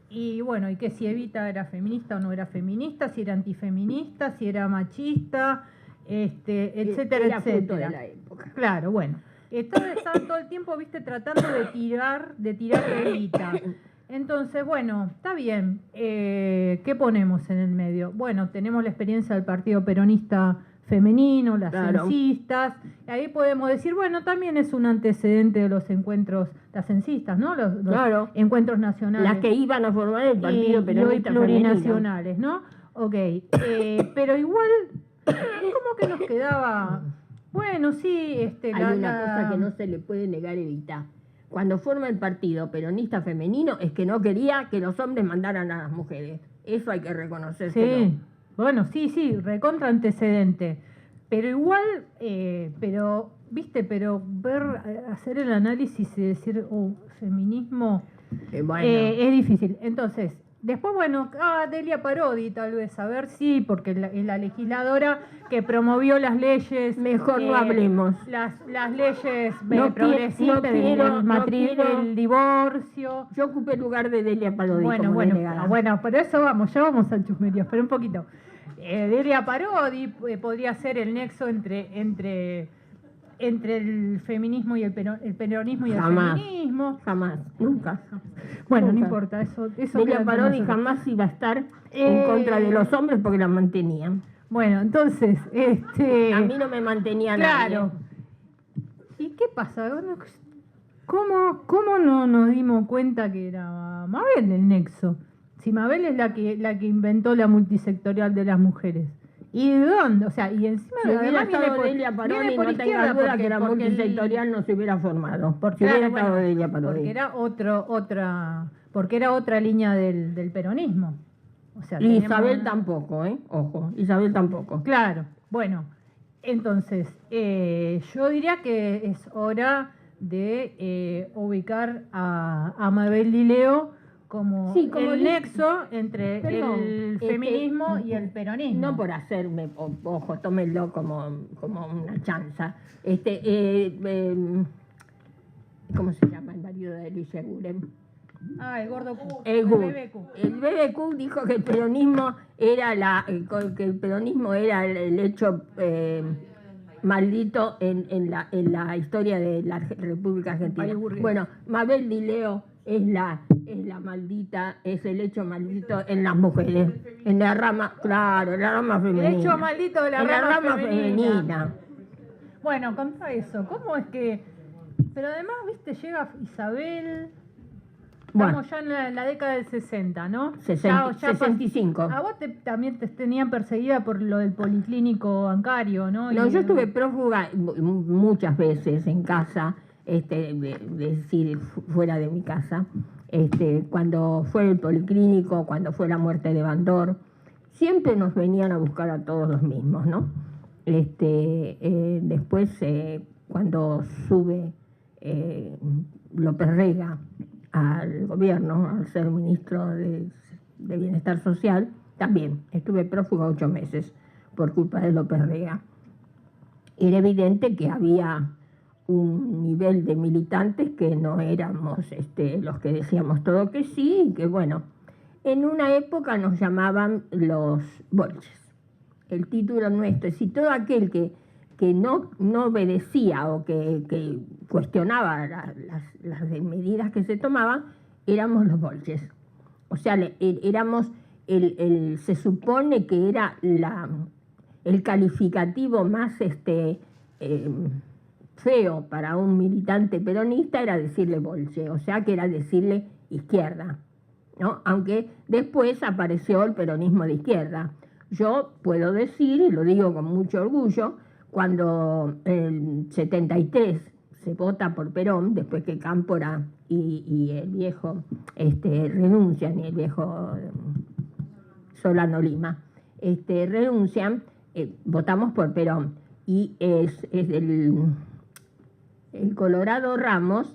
Y bueno, y que si Evita era feminista o no era feminista, si era antifeminista, si era machista, etcétera, Era fruto etcétera. de la época. Claro, bueno. Estaban todo el tiempo, viste, tratando de tirar Evita. Entonces, bueno, está bien. ¿Qué ponemos en el medio? Bueno, tenemos la experiencia del Partido Peronista Femenino, las censistas. Ahí podemos decir, bueno, también es un antecedente de los encuentros, las censistas, ¿no? Los encuentros nacionales. Las que iban a formar el Partido Peronista y plurinacionales, ¿no? Ok. Pero igual, como que nos quedaba... Bueno, sí, Hay una cosa que no se le puede negar a Evita. Cuando forma el Partido Peronista Femenino es que no quería que los hombres mandaran a las mujeres. Eso hay que reconocerse. Sí, Bueno, sí, recontra antecedente. Pero igual, pero hacer el análisis y decir, feminismo, Bueno, es difícil. Entonces, después, bueno, Delia Parodi, tal vez, a ver si, porque es la legisladora que promovió las leyes. mejor no hablemos. Las leyes No progresistas del divorcio. Yo ocupé el lugar de Delia Parodi como delegada. Bueno, pero eso ya vamos al chusmerío, espera un poquito. Delia Parodi podría ser el nexo entre el feminismo y el peronismo y Jamás. el feminismo. Jamás, nunca. Bueno, Nunca. no importa, eso Delia queda entre Parodi nosotros. jamás iba a estar en contra de los hombres porque la mantenían. Bueno, entonces, A mí no me mantenía claro. nadie. ¿Y qué pasa? Bueno, ¿Cómo no nos dimos cuenta que era Mabel el nexo? Si Mabel es la que inventó la multisectorial de las mujeres. ¿Y de dónde? O sea, y encima Si hubiera además estado viene Delia por Parodi, no tenga izquierda, duda porque- que la porque el- multisectorial no se hubiera formado. Si Claro, hubiera estado bueno, Delia Parodi. porque era otra línea del peronismo. O sea, Y tenemos- Isabel tampoco, Ojo, Isabel tampoco. Claro, bueno, entonces, yo diría que es hora de ubicar a Mabel Lileo como, Sí, como el li- nexo entre Perdón, el feminismo y el peronismo. No por hacerme, ojo, tómenlo como una chanza. ¿Cómo se llama el marido de Alicia Guren? El gordo Q, El GUR. BBQ. El BBQ dijo que el peronismo era el hecho maldito en la historia de la República Argentina. País burgués. Bueno, Mabel Lileo es la maldita, es el hecho maldito en las mujeres, en la rama, claro, en la rama femenina. El hecho maldito de la en la rama rama femenina. Bueno, contá eso, ¿cómo es que...? Pero además, viste, llega Isabel... Bueno. Estamos ya en la década del 60, ¿no? 65. A vos también te tenían perseguida por lo del policlínico bancario, ¿no? No, Y- yo estuve prófuga muchas veces en casa, de decir, fuera de mi casa, cuando fue el policlínico, cuando fue la muerte de Bandor, siempre nos venían a buscar a todos los mismos, ¿no? Después, cuando sube López Rega al gobierno, al ser ministro de Bienestar Social, también estuve prófuga 8 meses por culpa de López Rega. Era evidente que había un nivel de militantes que no éramos los que decíamos todo que sí, y que bueno, en una época nos llamaban los bolches. El título nuestro, es decir, todo aquel que no obedecía o que cuestionaba las medidas que se tomaban, éramos los bolches. O sea, éramos se supone que era el calificativo más feo para un militante peronista, era decirle bolche, o sea que era decirle izquierda, ¿no? Aunque después apareció el peronismo de izquierda. Yo puedo decir, y lo digo con mucho orgullo, cuando en 73 se vota por Perón, después que Cámpora y el viejo renuncian, y el viejo Solano Lima renuncian, votamos por Perón. Y es el Colorado Ramos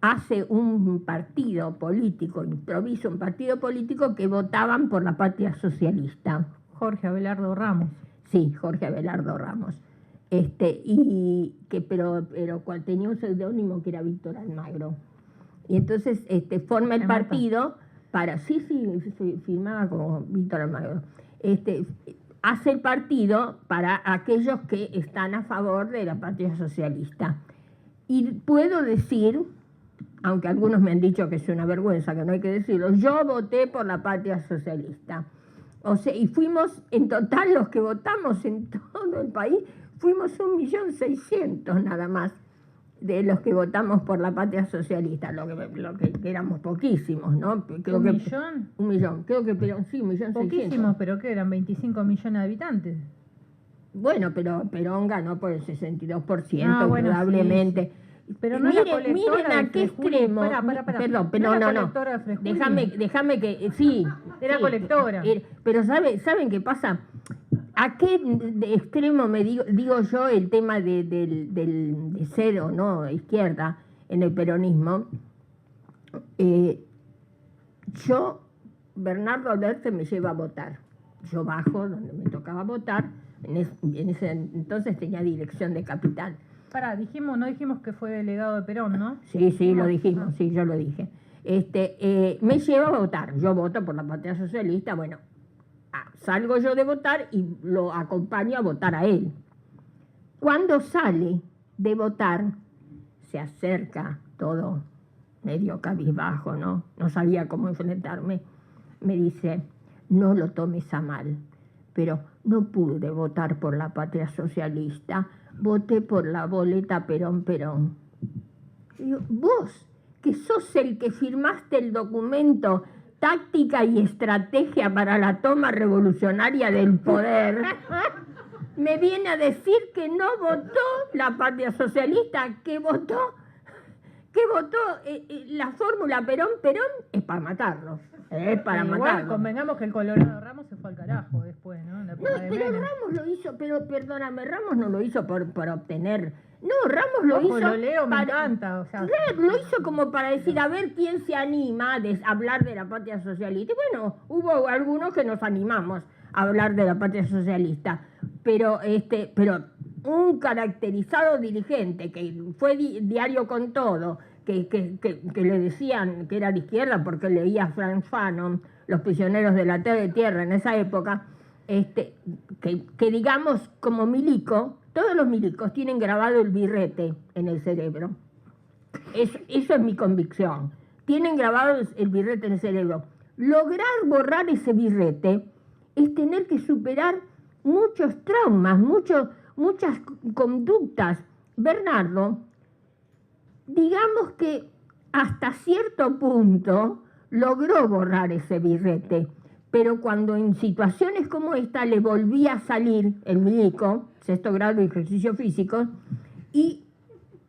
hace un partido político, improvisa un partido político que votaban por la Patria Socialista. Jorge Abelardo Ramos. Sí, Jorge Abelardo Ramos. Pero cual tenía un seudónimo que era Víctor Almagro. Y entonces forma el partido para... Sí, firmaba como Víctor Almagro. Hace el partido para aquellos que están a favor de la Patria Socialista. Y puedo decir, aunque algunos me han dicho que es una vergüenza, que no hay que decirlo, yo voté por la Patria Socialista. O sea, y fuimos, en total, los que votamos en todo el país, fuimos 1.600.000 nada más de los que votamos por la Patria Socialista, lo que éramos poquísimos, ¿no? Creo ¿Un que, millón? 1 millón, creo que Perón, sí, 1.600.000. Poquísimos, pero que eran 25 millones de habitantes. Bueno, pero Perón ganó por el 62%, Bueno, probablemente. Pero no es la colectora miren a de qué Frejulis. extremo. Pará. Perdón, pero ¿No es la no. colectora de Frejulis? Déjame que. Sí. Era sí, colectora. Pero ¿saben qué pasa? ¿A qué extremo digo yo el tema de ser o no izquierda en el peronismo? Bernardo Alberti me lleva a votar. Yo bajo donde me tocaba votar. En ese entonces tenía dirección de Capital. Pará, no dijimos que fue delegado de Perón, ¿no? Sí, lo dijimos, sí, yo lo dije. Me lleva a votar. Yo voto por la Patria Socialista. Bueno, salgo yo de votar y lo acompaño a votar a él. Cuando sale de votar, se acerca todo medio cabizbajo, ¿no? No sabía cómo enfrentarme. Me dice, no lo tomes a mal, pero no pude votar por la Patria Socialista, voté por la boleta Perón. Y digo, vos, que sos el que firmaste el documento Táctica y Estrategia para la Toma Revolucionaria del Poder, me viene a decir que no votó la Patria Socialista, que votó la fórmula Perón, es para matarlos. Es para Igual matarlos. convengamos que el Colorado Ramos se fue al carajo después, ¿no? En la época de Pero Menem. Ramos lo hizo, perdóname, Ramos no lo hizo por obtener. No, Ramos lo Ojo, hizo. lo leo, me encanta. O sea, Claro, lo hizo como para decir, a ver quién se anima a hablar de la Patria Socialista. Y bueno, hubo algunos que nos animamos a hablar de la Patria Socialista. Pero un caracterizado dirigente que fue diario con todo, que le decían que era de izquierda porque leía Franz Fanon, Los prisioneros de la tierra en esa época, que digamos como milico, todos los milicos tienen grabado el birrete en el cerebro. Eso es mi convicción. Tienen grabado el birrete en el cerebro. Lograr borrar ese birrete es tener que superar muchos traumas, muchas conductas. Bernardo, digamos que hasta cierto punto logró borrar ese birrete, pero cuando en situaciones como esta le volvía a salir el milico, 6º grado de ejercicio físico, y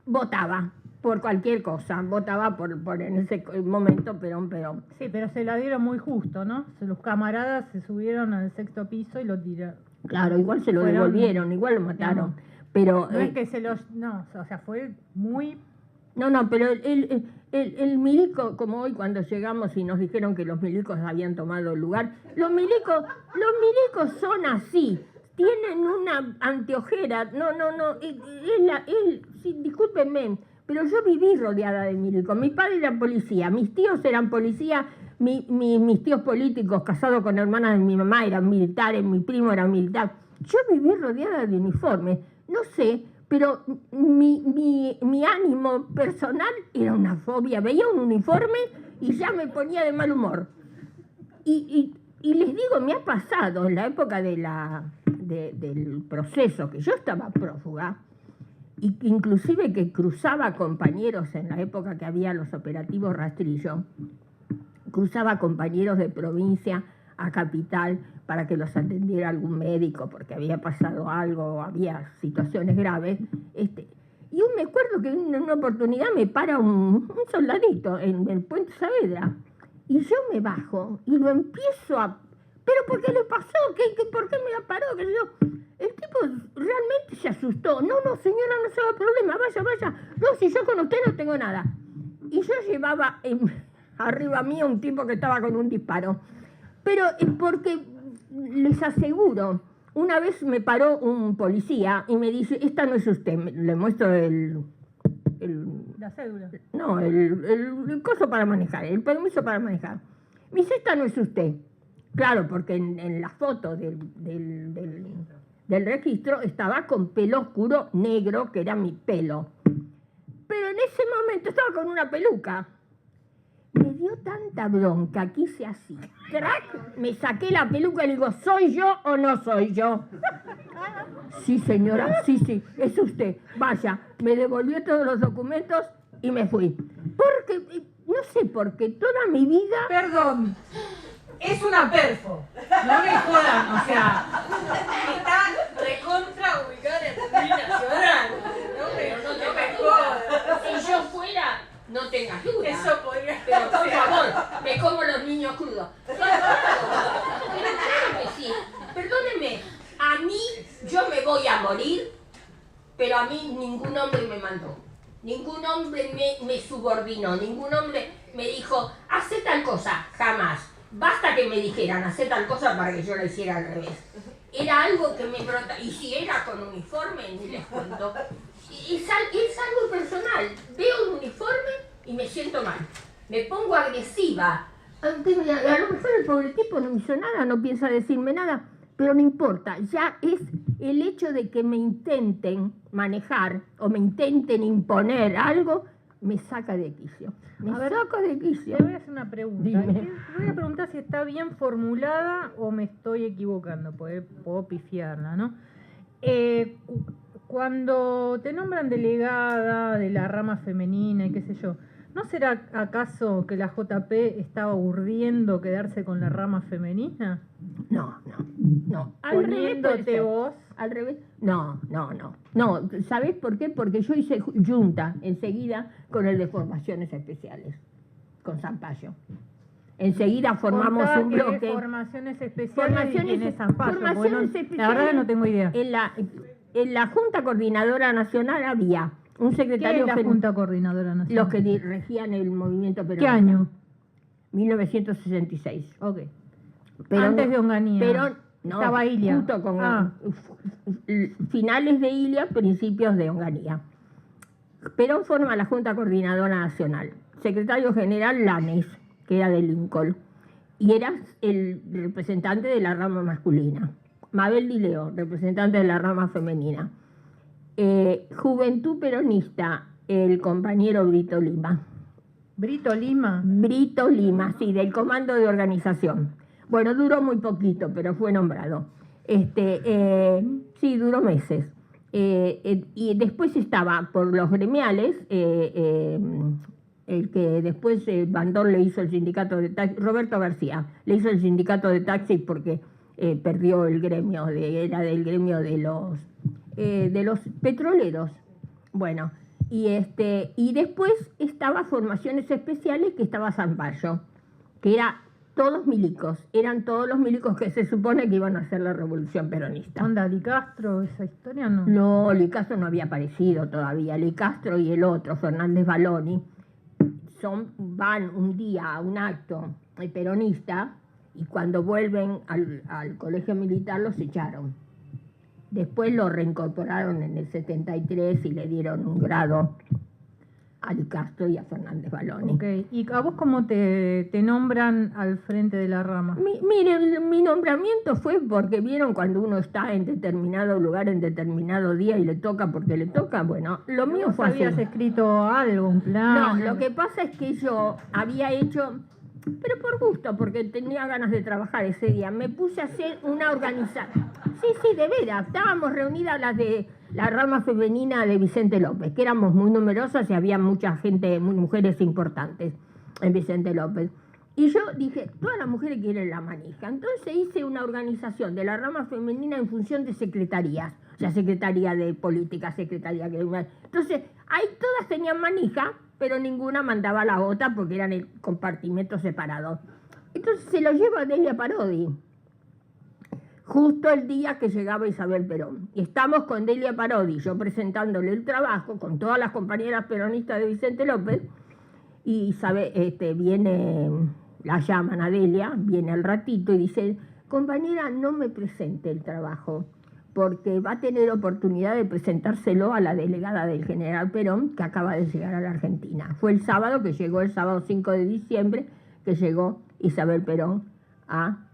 votaba por cualquier cosa, votaba por en ese momento Perón. sí, pero se la dieron muy justo, ¿no? Los camaradas se subieron al 6º piso y lo tiraron. Claro, igual se lo devolvieron, igual lo mataron. Pero, no es que se los... No, o sea, fue muy... No, pero el milico, como hoy cuando llegamos y nos dijeron que los milicos habían tomado el lugar, los milicos son así, tienen una anteojera, no, sí, discúlpenme, pero yo viví rodeada de milicos. Mi padre era policía, mis tíos eran policía, mis tíos políticos casados con hermanas de mi mamá eran militares, mi primo era militar. Yo viví rodeada de uniformes, no sé, pero mi ánimo personal era una fobia. Veía un uniforme y ya me ponía de mal humor. Y les digo, me ha pasado en la época del proceso, que yo estaba prófuga, y inclusive que cruzaba compañeros en la época que había los operativos Rastrillo, cruzaba compañeros de provincia a Capital para que los atendiera algún médico porque había pasado algo, había situaciones graves. Y yo me acuerdo que en una oportunidad me para un soldadito en el Puente Saavedra y yo me bajo y lo empiezo a... ¿Pero por qué le pasó? ¿Por qué me la paró? El tipo realmente se asustó. No, señora, no se haga problema, vaya. No, si yo con usted no tengo nada. Y yo llevaba arriba mío un tipo que estaba con un disparo. Pero es porque, les aseguro, una vez me paró un policía y me dice, esta no es usted, le muestro la cédula. No, el coso para manejar, el permiso para manejar. Me dice, esta no es usted. Claro, porque en la foto del registro estaba con pelo oscuro negro, que era mi pelo. Pero en ese momento estaba con una peluca. Me dio tanta bronca que hice así. ¡Crack! Me saqué la peluca y le digo, ¿soy yo o no soy yo? Sí, señora, sí, es usted. Vaya, me devolvió todos los documentos y me fui. Porque, no sé, porque toda mi vida... Perdón, es una perfo. No me jodan, o sea, está recontra ubicada en el Nacional. No me jodan. busquen ayuda. Eso podría Pero por ser. favor, me como los niños crudos. Pero claro que sí. Perdónenme, a mí yo me voy a morir, pero a mí ningún hombre me mandó. Ningún hombre me subordinó, ningún hombre me dijo, hace tal cosa, jamás. Basta que me dijeran, hace tal cosa para que yo la hiciera al revés. Era algo que me brota, y si era con uniforme, ni les cuento. Es algo personal. Veo un uniforme y me siento mal. Me pongo agresiva. A lo mejor el pobre tipo no me hizo nada, no piensa decirme nada, pero no importa. Ya es el hecho de que me intenten manejar o me intenten imponer algo, me saca de quicio. Me saca de quicio. Te voy a hacer una pregunta. Dime. Te voy a preguntar si está bien formulada o me estoy equivocando, porque puedo pifiarla, ¿no? Cuando te nombran delegada de la rama femenina y qué sé yo, ¿no será acaso que la JP estaba urdiendo quedarse con la rama femenina? No. Al revés puede Poniéndote ser. vos. Al revés. No. No, ¿sabés por qué? Porque yo hice junta enseguida con el de formaciones especiales, con Zampayo. Enseguida formamos Contá un qué bloque. Formaciones especiales y quién es Zampayo, porque formaciones la especiales. verdad que no tengo idea. En la Junta Coordinadora Nacional había un ¿Qué secretario es la general. Junta Coordinadora Nacional? Los que regían el movimiento peronista. ¿Qué año? 1966. Ok. Pero Antes de Onganía. No, Estaba Ilia. junto con finales de Ilia, principios de Onganía. Perón forma la Junta Coordinadora Nacional. Secretario general Lanes, que era de Lincoln, y era el representante de la rama masculina. Mabel Dileo, representante de la rama femenina. Juventud Peronista, el compañero Brito Lima. Brito Lima. Brito Lima, sí, del Comando de Organización. Bueno, duró muy poquito, pero fue nombrado. Sí, duró meses. Y después estaba por los gremiales, el que después Bandol le hizo el sindicato de taxi, Roberto García, le hizo el sindicato de taxis porque perdió el gremio, era del gremio de los petroleros. Bueno, y después estaba Formaciones Especiales, que estaba Zampayo, que era todos milicos, eran todos los milicos que se supone que iban a hacer la revolución peronista. ¿Onda Licastro, esa historia no? No, Licastro no había aparecido todavía. Licastro y el otro, Fernández Baloni, van un día a un acto peronista y cuando vuelven al colegio militar los echaron. Después lo reincorporaron en el 73 y le dieron un grado a Licastro y a Fernández Baloni. Ok, ¿y a vos cómo te nombran al frente de la rama? Miren, mi nombramiento fue porque vieron cuando uno está en determinado lugar, en determinado día y le toca porque le toca. Bueno, lo mío fue así. ¿Habías escrito algo, un plan? No, lo que pasa es que yo había hecho, pero por gusto, porque tenía ganas de trabajar ese día, me puse a hacer una organización. Sí, de veras, estábamos reunidas las de la rama femenina de Vicente López, que éramos muy numerosas y había mucha gente, mujeres importantes en Vicente López. Y yo dije, todas las mujeres quieren la manija. Entonces hice una organización de la rama femenina en función de secretarías. O sea, secretaría de política, secretaría de... Entonces, ahí todas tenían manija, pero ninguna mandaba la otra porque eran el compartimento separado. Entonces se lo llevo a Delia Parodi, justo el día que llegaba Isabel Perón. Y estamos con Delia Parodi, yo presentándole el trabajo con todas las compañeras peronistas de Vicente López, y viene, la llaman a Delia, viene al ratito y dice, compañera, no me presente el trabajo, porque va a tener oportunidad de presentárselo a la delegada del general Perón, que acaba de llegar a la Argentina. Fue el sábado que llegó, el sábado 5 de diciembre, que llegó Isabel Perón a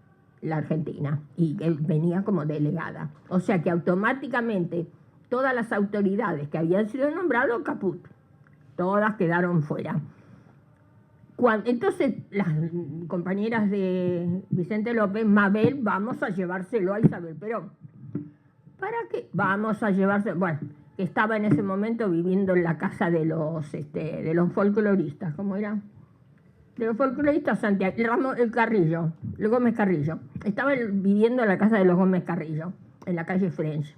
la Argentina, y que venía como delegada. O sea que automáticamente todas las autoridades que habían sido nombradas, caput, todas quedaron fuera. Entonces las compañeras de Vicente López, Mabel, vamos a llevárselo a Isabel Perón. ¿Para qué? Vamos a llevárselo, bueno, que estaba en ese momento viviendo en la casa de los folcloristas, ¿cómo era? De los folcloristas Santiago, el Carrillo, el Gómez Carrillo. Estaba viviendo en la casa de los Gómez Carrillo, en la calle French.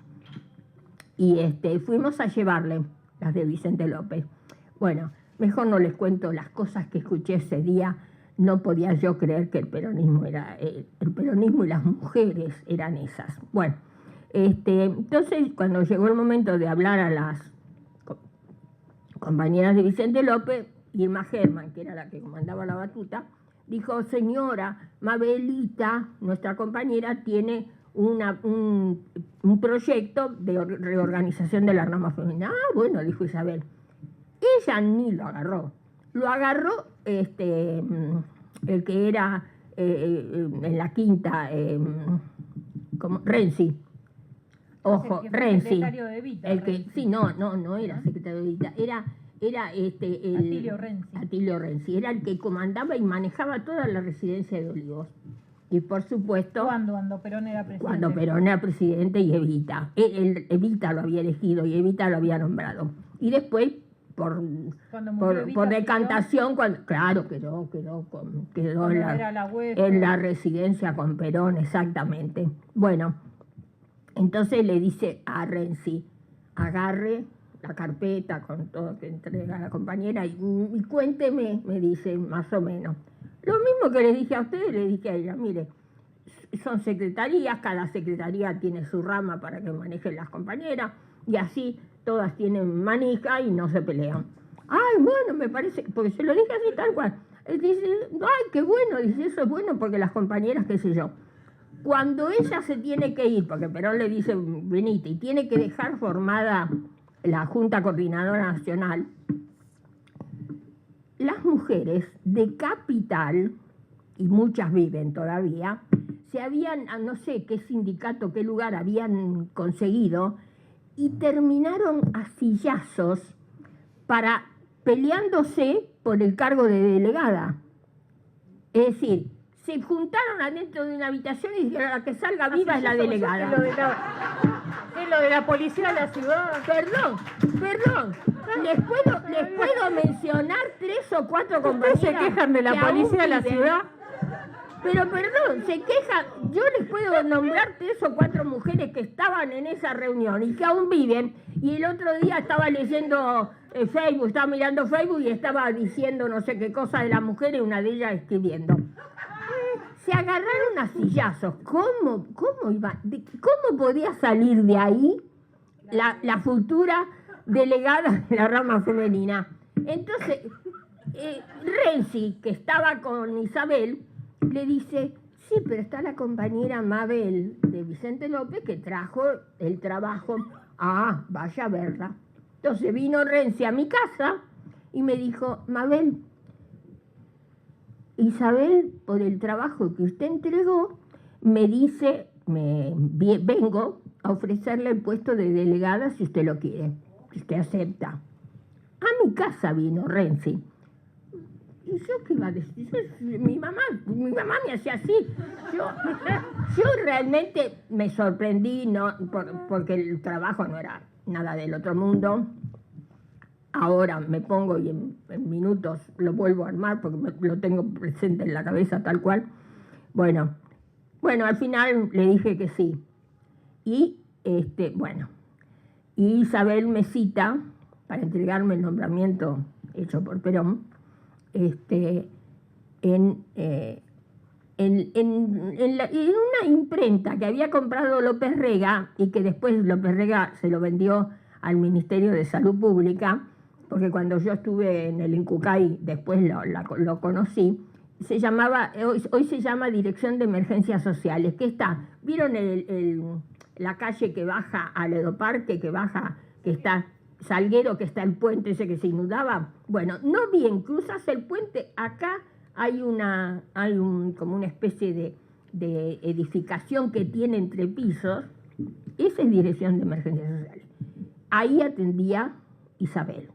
Y fuimos a llevarle las de Vicente López. Bueno, mejor no les cuento las cosas que escuché ese día. No podía yo creer que el peronismo y las mujeres eran esas. Bueno, entonces cuando llegó el momento de hablar a las compañeras de Vicente López, Irma Herman, que era la que comandaba la batuta, dijo: señora, Mabelita, nuestra compañera, tiene un proyecto de reorganización de la rama femenina. Ah, bueno, dijo Isabel. Ella ni lo agarró. Lo agarró el que era en la quinta, como Renzi. Ojo, el que fue Renzi. secretario de Evita, El que, Renzi. sí, no era secretario de Evita. Era Atilio Renzi. Atilio Renzi. Era el que comandaba y manejaba toda la residencia de Olivos. Y por supuesto, Cuando Perón era presidente. cuando Perón era presidente y Evita. Evita lo había elegido y Evita lo había nombrado. Y después, por decantación, claro, quedó en la residencia con Perón, exactamente. Bueno, entonces le dice a Renzi: agarre la carpeta con todo que entrega a la compañera y cuénteme, me dice, más o menos. Lo mismo que les dije a ustedes, le dije a ella: mire, son secretarías, cada secretaría tiene su rama para que manejen las compañeras, y así todas tienen manija y no se pelean. Ay, bueno, me parece, porque se lo dije así tal cual. Él dice: ay, qué bueno, dice, eso es bueno porque las compañeras, qué sé yo. Cuando ella se tiene que ir, porque Perón le dice: venite, y tiene que dejar formada la Junta Coordinadora Nacional, las mujeres de Capital, y muchas viven todavía, se habían, no sé qué sindicato, qué lugar habían conseguido, y terminaron a sillazos peleándose por el cargo de delegada. Es decir, se juntaron adentro de una habitación y dijeron: la que salga viva es la delegada. Es lo de la policía de la ciudad. Perdón. Les puedo mencionar 3 o 4 compañeras. ¿Ustedes se quejan de la policía de la ciudad? Pero perdón, se quejan. Yo les puedo nombrar 3 o 4 mujeres que estaban en esa reunión y que aún viven. Y el otro día estaba leyendo Facebook, estaba mirando Facebook y estaba diciendo no sé qué cosa de la mujer y una de ellas escribiendo. Se agarraron a sillazos. ¿Cómo podía salir de ahí la futura delegada de la rama femenina? Entonces, Renzi, que estaba con Isabel, le dice: sí, pero está la compañera Mabel de Vicente López que trajo el trabajo. Ah, vaya a verla. Entonces vino Renzi a mi casa y me dijo: Mabel, Isabel, por el trabajo que usted entregó, me dice, vengo a ofrecerle el puesto de delegada si usted lo quiere, si usted acepta. A mi casa vino Renzi. ¿Y yo qué iba a decir? Mi mamá me hacía así. Yo realmente me sorprendí, porque el trabajo no era nada del otro mundo. Ahora me pongo y en minutos lo vuelvo a armar porque lo tengo presente en la cabeza tal cual. Bueno, al final le dije que sí. Y y Isabel me cita para entregarme el nombramiento hecho por Perón en una imprenta que había comprado López Rega y que después López Rega se lo vendió al Ministerio de Salud Pública, porque cuando yo estuve en el Incucay después lo conocí. Hoy se llama Dirección de Emergencias Sociales, que está, ¿vieron la calle que baja al Edoparque, que está Salguero, que está el puente ese que se inundaba? Bueno, no bien, cruzas el puente, acá hay como una especie de edificación que tiene entre pisos. Esa es Dirección de Emergencias Sociales. Ahí atendía Isabel.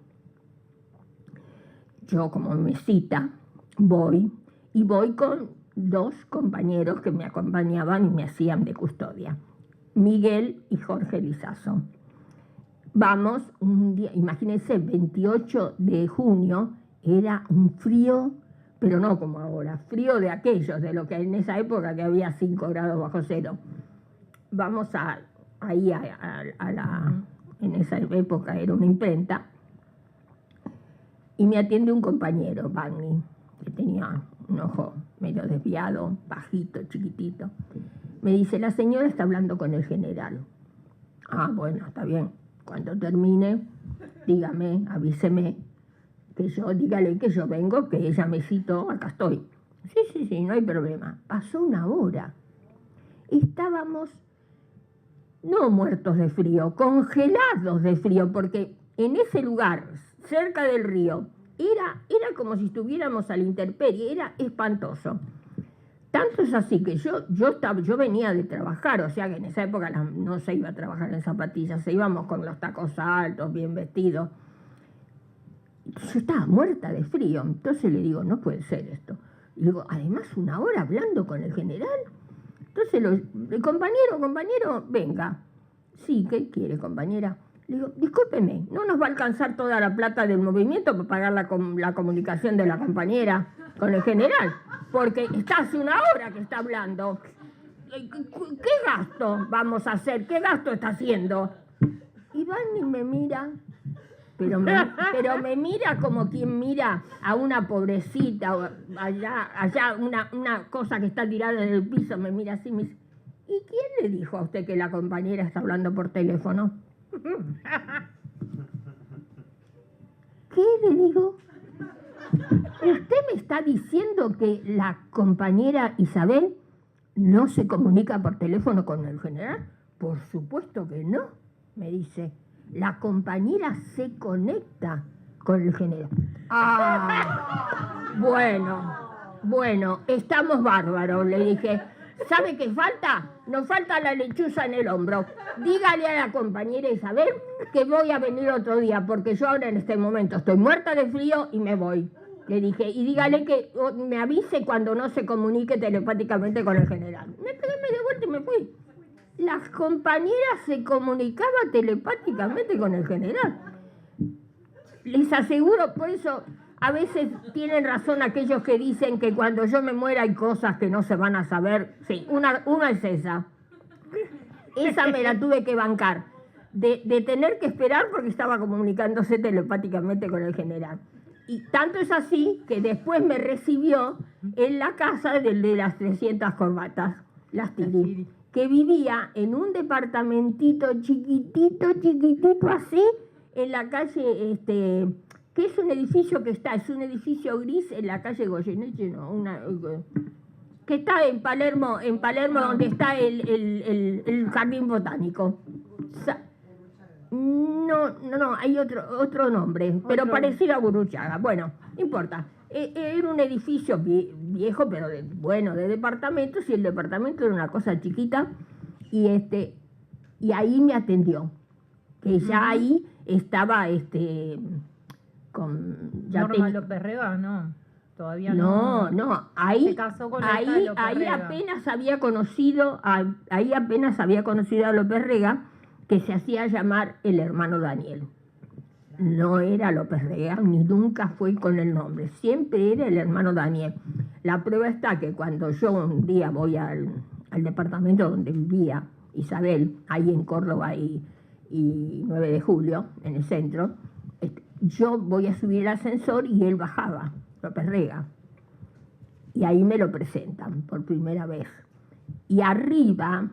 Yo, como me cita, voy con 2 compañeros que me acompañaban y me hacían de custodia, Miguel y Jorge Lizazo. Vamos un día, imagínense, 28 de junio, era un frío, pero no como ahora, frío de aquellos, de lo que en esa época que había 5 grados bajo cero. Vamos en esa época era una imprenta, y me atiende un compañero, Bagni, que tenía un ojo medio desviado, bajito, chiquitito. Me dice, la señora está hablando con el general. Ah, bueno, está bien. Cuando termine, dígame, avíseme, dígale que yo vengo, que ella me citó, acá estoy. Sí, no hay problema. Pasó una hora. Estábamos no muertos de frío, congelados de frío, porque en ese lugar, cerca del río, era como si estuviéramos a la intemperie, era espantoso. Tanto es así que yo venía de trabajar, o sea que en esa época no se iba a trabajar en zapatillas, se íbamos con los tacos altos, bien vestidos. Yo estaba muerta de frío, entonces le digo, no puede ser esto. Y digo, además una hora hablando con el general. Entonces el compañero, venga. Sí, ¿qué quiere, compañera? Le digo, discúlpeme, ¿no nos va a alcanzar toda la plata del movimiento para pagar la comunicación de la compañera con el general? Porque está hace una hora que está hablando. ¿Qué gasto vamos a hacer? ¿Qué gasto está haciendo? Y Barney me mira, pero me mira como quien mira a una pobrecita, allá una cosa que está tirada en el piso, me mira así y me dice, ¿y quién le dijo a usted que la compañera está hablando por teléfono? ¿Qué le digo? ¿Usted me está diciendo que la compañera Isabel no se comunica por teléfono con el general? Por supuesto que no, me dice. La compañera se conecta con el general. Ah, bueno, estamos bárbaros, le dije. ¿Sabe qué falta? Nos falta la lechuza en el hombro. Dígale a la compañera Isabel que voy a venir otro día, porque yo ahora en este momento estoy muerta de frío y me voy. Le dije, y dígale que me avise cuando no se comunique telepáticamente con el general. Me pegué media vuelta y me fui. Las compañeras se comunicaban telepáticamente con el general. Les aseguro, por eso a veces tienen razón aquellos que dicen que cuando yo me muera hay cosas que no se van a saber. Sí, una es esa. Esa me la tuve que bancar. De tener que esperar porque estaba comunicándose telepáticamente con el general. Y tanto es así que después me recibió en la casa del de las 300 corbatas, las Tiri, que vivía en un departamentito chiquitito así, en la calle, que es un edificio es un edificio gris en la calle Goyeneche, que está en Palermo donde está el jardín botánico. No, hay otro nombre, pero parecido a Burruchaga. Bueno, no importa. Era un edificio viejo, pero de departamentos, y el departamento era una cosa chiquita, y ahí me atendió. Que ya ahí estaba con... Norma López Rega, no. Todavía no. No, ahí, se casó con ahí apenas había conocido a López Rega, que se hacía llamar el hermano Daniel. No era López Rega, ni nunca fue con el nombre, siempre era el hermano Daniel. La prueba está que cuando yo un día voy al departamento donde vivía Isabel, ahí en Córdoba y 9 de julio, en el centro, yo voy a subir el ascensor y él bajaba, López Rega. Y ahí me lo presentan por primera vez. Y arriba,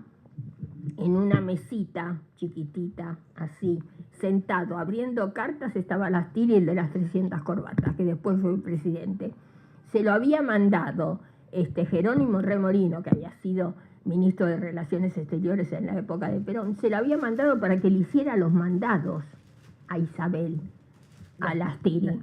en una mesita chiquitita, así, sentado, abriendo cartas, estaba las Tiri, el de las 300 corbatas, que después fue el presidente. Se lo había mandado Jerónimo Remorino, que había sido ministro de Relaciones Exteriores en la época de Perón, se lo había mandado para que le hiciera los mandados a Isabel, a las Tiri.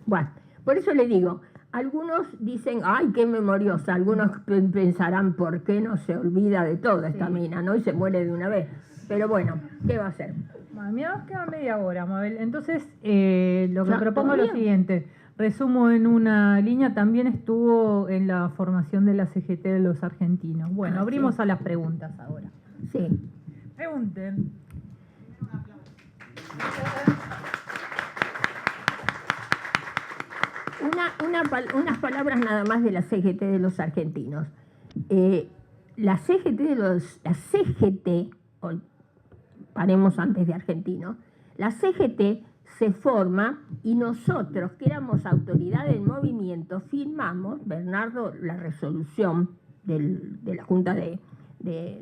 Bueno, por eso le digo, algunos dicen, ¡ay, qué memoriosa! Algunos pensarán, ¿por qué no se olvida de toda esta mina, no? Y se muere de una vez. Pero bueno, ¿qué va a hacer? Mira, nos queda media hora, Mabel. Entonces, lo que propongo es lo siguiente. Resumo en una línea, también estuvo en la formación de la CGT de los argentinos. Bueno, abrimos a las preguntas ahora. Sí. Pregunten. Unas palabras nada más de la CGT de los argentinos. La CGT, paremos antes de argentinos, la CGT se forma y nosotros, que éramos autoridad del movimiento, firmamos, Bernardo, la resolución de la Junta de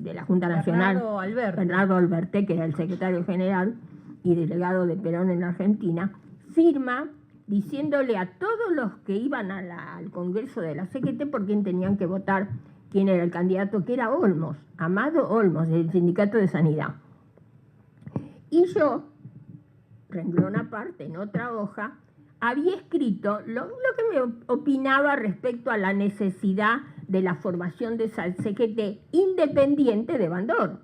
la Junta Nacional, Bernardo Alberté, que era el secretario general y delegado de Perón en la Argentina, firma diciéndole a todos los que iban al Congreso de la CGT por quién tenían que votar, quién era el candidato, que era Olmos, Amado Olmos, del Sindicato de Sanidad. Y yo, renglón aparte, en otra hoja, había escrito lo que me opinaba respecto a la necesidad de la formación de esa CGT independiente de Bandor,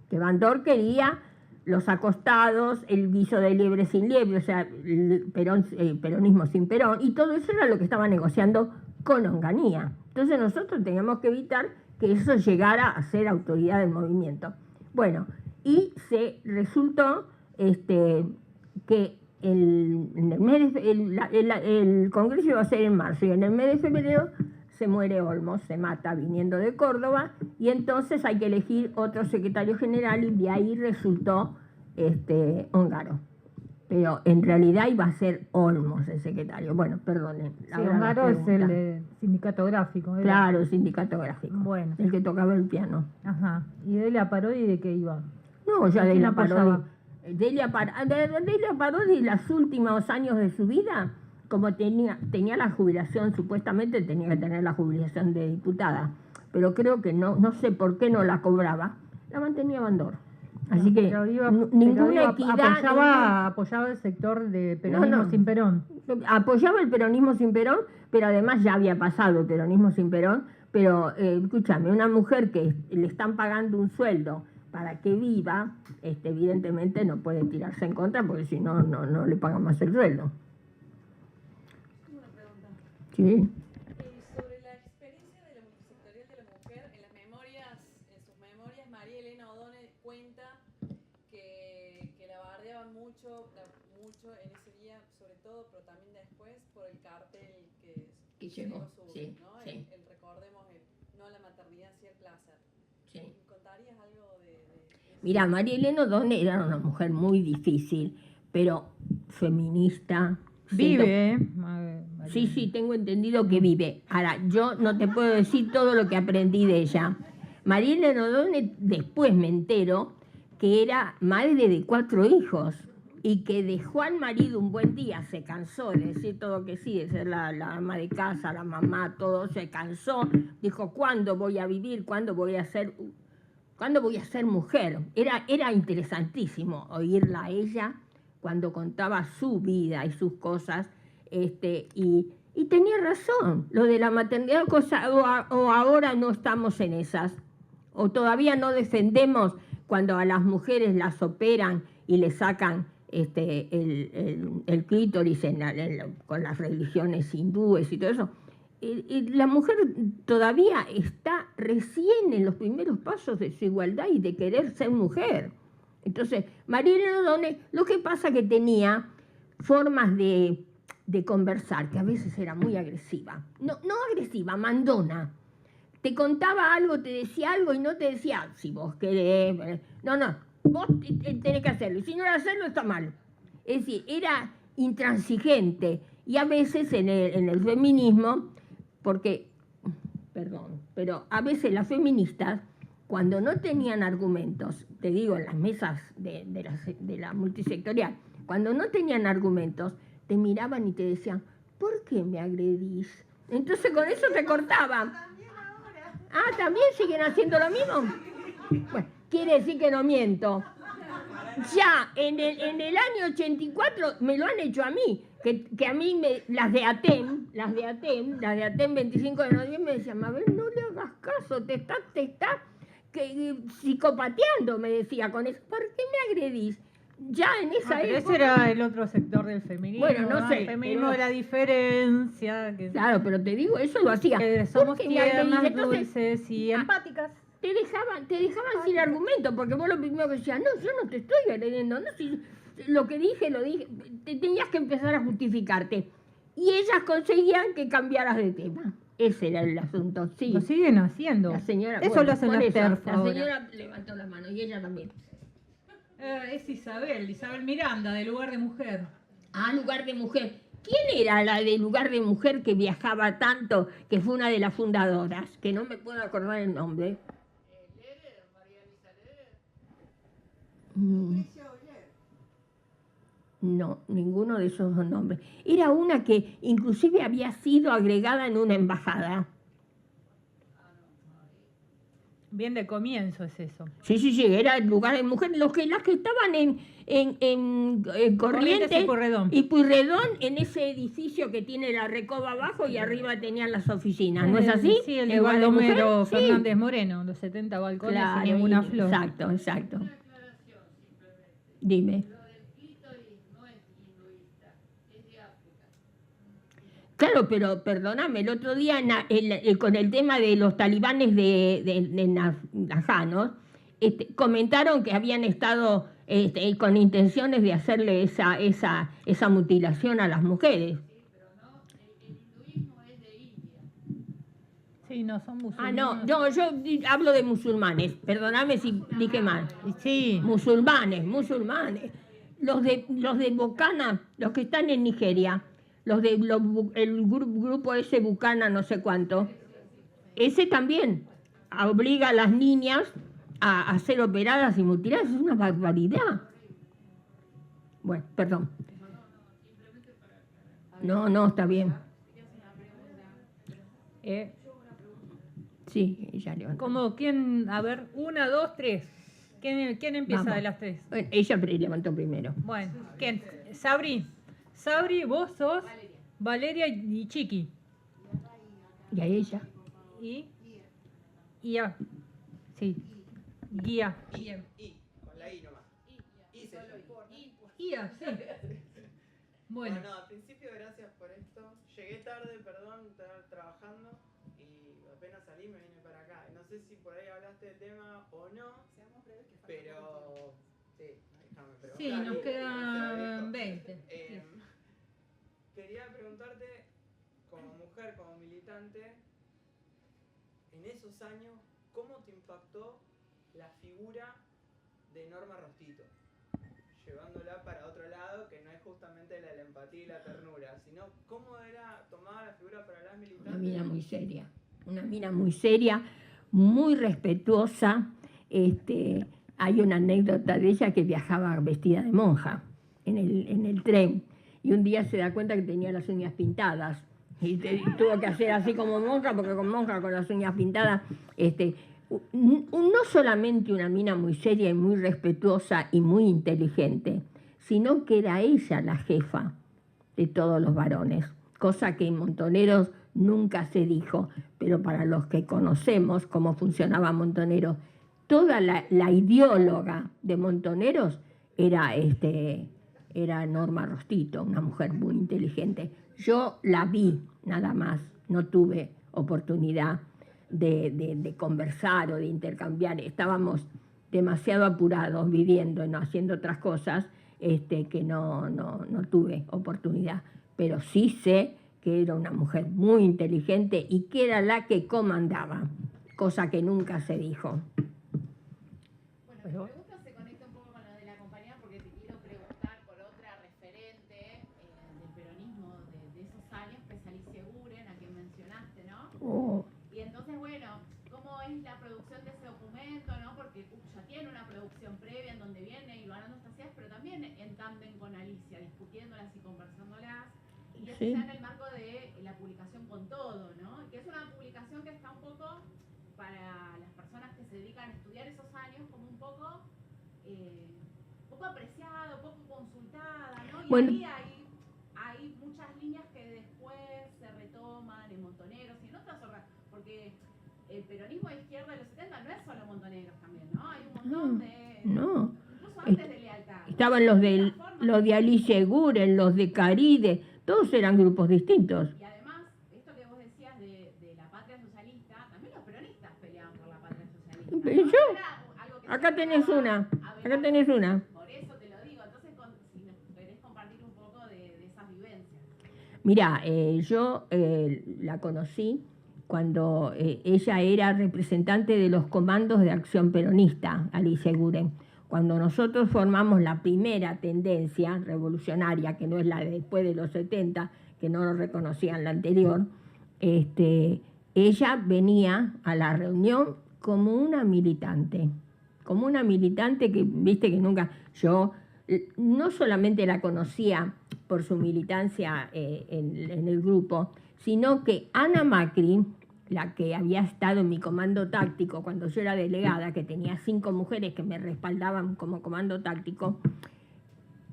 que Bandor quería los acostados, el guiso de liebre sin liebre, o sea, el peronismo sin Perón, y todo eso era lo que estaba negociando con Onganía. Entonces nosotros teníamos que evitar que eso llegara a ser autoridad del movimiento. Bueno, y se resultó que el Congreso iba a ser en marzo, y en el mes de febrero se muere Olmos, se mata viniendo de Córdoba, y entonces hay que elegir otro secretario general, y de ahí resultó Ongaro. Pero en realidad iba a ser Olmos el secretario. Bueno, perdonen. Sí, Ongaro es el sindicato gráfico. ¿Era? Claro, el sindicato gráfico. Bueno. El que tocaba el piano. Ajá. ¿Y Delia Parodi de qué iba? No, ya Delia Parodi. Delia Parodi, los últimos años de su vida, como tenía la jubilación, supuestamente tenía que tener la jubilación de diputada, pero creo que no sé por qué no la cobraba, la mantenía Bandor. Así que ninguna equidad. Apoyaba el sector de peronismo sin Perón. Apoyaba el peronismo sin Perón, pero además ya había pasado el peronismo sin Perón. Pero escúchame, una mujer que le están pagando un sueldo para que viva, evidentemente no puede tirarse en contra, porque si no, no le pagan más el sueldo. Una pregunta. Sí. Sobre la experiencia de la multisectorial de la mujer, en sus memorias, María Elena O'Donnell cuenta que la bardeaban mucho en ese día, sobre todo, pero también después, por el cartel que llegó su, sí, ¿no? Sí. Recordemos, no a la maternidad, sí al placer. Sí. ¿Contarías algo de Mira, María Elena O'Donnell era una mujer muy difícil, pero feminista. Vive, Sí, tengo entendido que vive. Ahora, yo no te puedo decir todo lo que aprendí de ella. María Elena O'Donnell, después me entero que era madre de 4 hijos y que dejó al marido un buen día, se cansó de decir todo que sí, de ser la ama de casa, la mamá, todo, se cansó. Dijo, ¿cuándo voy a vivir? ¿Cuándo voy a ser mujer? Era interesantísimo oírla a ella cuando contaba su vida y sus cosas, y tenía razón, lo de la maternidad, o ahora no estamos en esas, o todavía no defendemos cuando a las mujeres las operan y le sacan el clítoris con las religiones hindúes y todo eso. La mujer todavía está recién en los primeros pasos de su igualdad y de querer ser mujer. Entonces, María Elena O'Donnell, lo que pasa que tenía formas de conversar, que a veces era muy agresiva. No agresiva, mandona. Te contaba algo, te decía algo y no te decía, si vos querés. No, vos tenés que hacerlo. Y si no lo hacerlo, está mal. Es decir, era intransigente. Y a veces en el feminismo, pero a veces las feministas, cuando no tenían argumentos, te digo, en las mesas de la multisectorial, cuando no tenían argumentos, te miraban y te decían, ¿por qué me agredís? Entonces con eso te cortaban. Ah, ¿también siguen haciendo lo mismo? Bueno, quiere decir que no miento. Ya en el año 84 me lo han hecho a mí, que a mí las de ATEM 25 de noviembre me decían, Mabel, no le hagas caso, te está psicopateando, me decía con eso. ¿Por qué me agredís? Ya en esa época... Ese era el otro sector del feminismo. Bueno, no sé. El feminismo de la diferencia. Claro, pero te digo, eso lo hacía. Somos tiernas, dulces y empáticas. Te dejaban sin argumento, porque vos lo primero que decías, no, yo no te estoy agrediendo, no, si lo que dije, te tenías que empezar a justificarte. Y ellas conseguían que cambiaras de tema. Ese era el asunto, sí. Lo siguen haciendo. La señora, eso lo hacen las TERF La ahora. señora levantó la mano y ella también. Es Isabel Miranda, de Lugar de Mujer. Ah, Lugar de Mujer. ¿Quién era la de Lugar de Mujer que viajaba tanto, que fue una de las fundadoras? Que no me puedo acordar el nombre. No, ninguno de esos dos nombres. Era una que inclusive había sido agregada en una embajada. Bien de comienzo es eso. Sí, sí, sí, era el Lugar de Mujer. Las que estaban en Corrientes y Pueyrredón, en ese edificio que tiene la Recoba abajo y arriba tenían las oficinas, ¿no es así? Sí, el de Baldomero Sí. Fernández Moreno, los 70 balcones Claro, sin ninguna flor. Exacto, exacto. Dime. Claro, pero perdóname, el otro día con el tema de los talibanes de najanos, comentaron que habían estado con intenciones de hacerle esa mutilación a las mujeres. Sí, no, son musulmanes. Ah, no, yo hablo de musulmanes, perdóname si dije mal. Sí. Musulmanes. Los de Bocana, los que están en Nigeria, el grupo ese Bucana no sé cuánto, ese también obliga a las niñas a ser operadas y mutiladas. Es una barbaridad. Bueno, perdón. No, está bien. Sí, ya levantó. ¿Cómo? ¿Quién? A ver, 1, 2, 3. ¿Quién empieza Vamos. de las tres? Bueno, ella levantó primero. Bueno, ¿quién? Sabri, vos sos Valeria y Chiqui. ¿Y a ella? Y a. Sí. Guía. Con la I nomás. Ia, sí. Bueno. No, al principio gracias por esto. Llegué tarde, perdón, estaba trabajando y apenas salí me vine para acá. No sé si por ahí hablaste del tema o no, pero sí, déjame preguntar. Sí, nos quedan 20. Quería preguntarte, como mujer, como militante, en esos años, ¿cómo te impactó la figura de Norma Rostito? Llevándola para otro lado, que no es justamente la empatía y la ternura, sino cómo era tomada la figura para las militantes. Una mina muy seria, muy respetuosa. Hay una anécdota de ella que viajaba vestida de monja en el tren y un día se da cuenta que tenía las uñas pintadas y tuvo que hacer así como monja, porque con monja con las uñas pintadas, no solamente una mina muy seria y muy respetuosa y muy inteligente, sino que era ella la jefa de todos los varones, cosa que en Montoneros nunca se dijo, pero para los que conocemos cómo funcionaba Montoneros, toda la ideóloga de Montoneros era Norma Rostito, una mujer muy inteligente. Yo la vi nada más, no tuve oportunidad de conversar o de intercambiar. Estábamos demasiado apurados viviendo y no haciendo otras cosas, que no tuve oportunidad. Pero sí sé que era una mujer muy inteligente y que era la que comandaba, cosa que nunca se dijo. Bueno, mi pregunta se conecta un poco con lo de la compañera porque te quiero preguntar por otra referente del peronismo de esos años, que es Alicia Guren, a quien mencionaste, ¿no? Oh. Y entonces, bueno, ¿cómo es la producción de ese documento, no? Porque ya tiene una producción previa en donde viene hilvanando estas ideas, pero también en tándem con Alicia, discutiéndolas y conversándolas. Y eso ya en el marco de la publicación Con Todo, ¿no? Que es una publicación que está un poco para las personas que se dedican a estudiar esos años como un poco apreciada, poco consultada, ¿no? Y Bueno. ahí hay muchas líneas que después se retoman en Montoneros y en otras obras, porque el peronismo de izquierda de los 70 no es solo Montoneros también, ¿no? Hay un montón de... No. Incluso antes de Lealtad. Estaban los de Alicia Guren, los de Caride, todos eran grupos distintos. Y además, esto que vos decías de la patria socialista, también los peronistas peleaban por la patria socialista, ¿no? Acá tenés una. Por eso te lo digo, entonces si nos querés compartir un poco de esas vivencias. Mirá, yo la conocí cuando ella era representante de los comandos de acción peronista, Alicia Guren. Cuando nosotros formamos la primera tendencia revolucionaria, que no es la de después de los 70, que no lo reconocían la anterior, ella venía a la reunión como una militante que, viste que nunca, yo no solamente la conocía por su militancia en el grupo, sino que Ana Macri, la que había estado en mi comando táctico cuando yo era delegada, que tenía 5 mujeres que me respaldaban como comando táctico,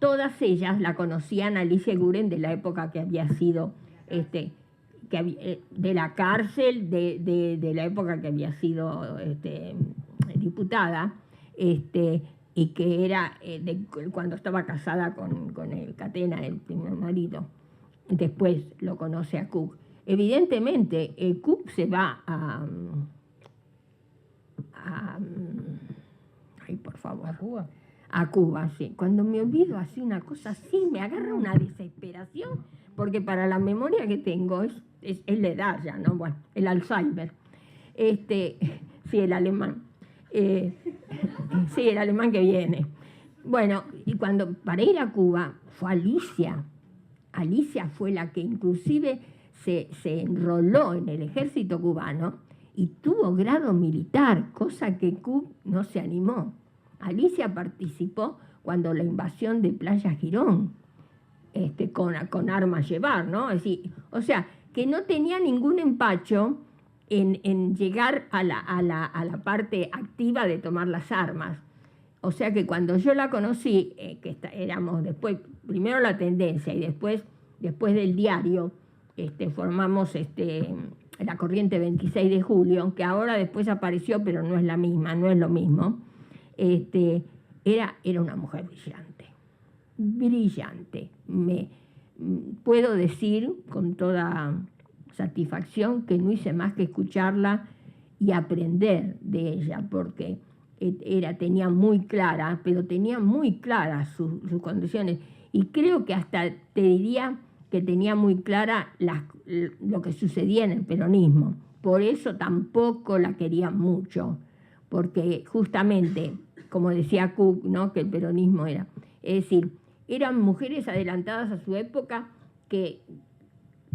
todas ellas la conocían a Alicia Guren de la época que había sido, de la cárcel, de la época que había sido diputada, y que era cuando estaba casada con el Catena, el primer marido. Después lo conoce a Cook. Evidentemente, Cook se va ay, por favor. ¿A Cuba? A Cuba, sí. Cuando me olvido así una cosa así, me agarra una desesperación, porque para la memoria que tengo es la edad ya, ¿no? Bueno, el Alzheimer. Sí, el alemán. Sí, el alemán que viene. Bueno, y para ir a Cuba fue Alicia. Alicia fue la que inclusive se enroló en el ejército cubano y tuvo grado militar, cosa que Cook no se animó. Alicia participó cuando la invasión de Playa Girón, con armas llevar, ¿no? Es decir, o sea, que no tenía ningún empacho en llegar a la parte activa de tomar las armas. O sea que cuando yo la conocí, éramos después, primero la tendencia y después del diario, formamos la Corriente 26 de Julio, que ahora después apareció, pero no es la misma, no es lo mismo. Era una mujer brillante, brillante. Puedo decir con toda satisfacción que no hice más que escucharla y aprender de ella, porque tenía muy clara, pero tenía muy claras sus condiciones, y creo que hasta te diría que tenía muy clara lo que sucedía en el peronismo. Por eso tampoco la querían mucho, porque justamente, como decía Cook, ¿no?, que el peronismo era, es decir, eran mujeres adelantadas a su época que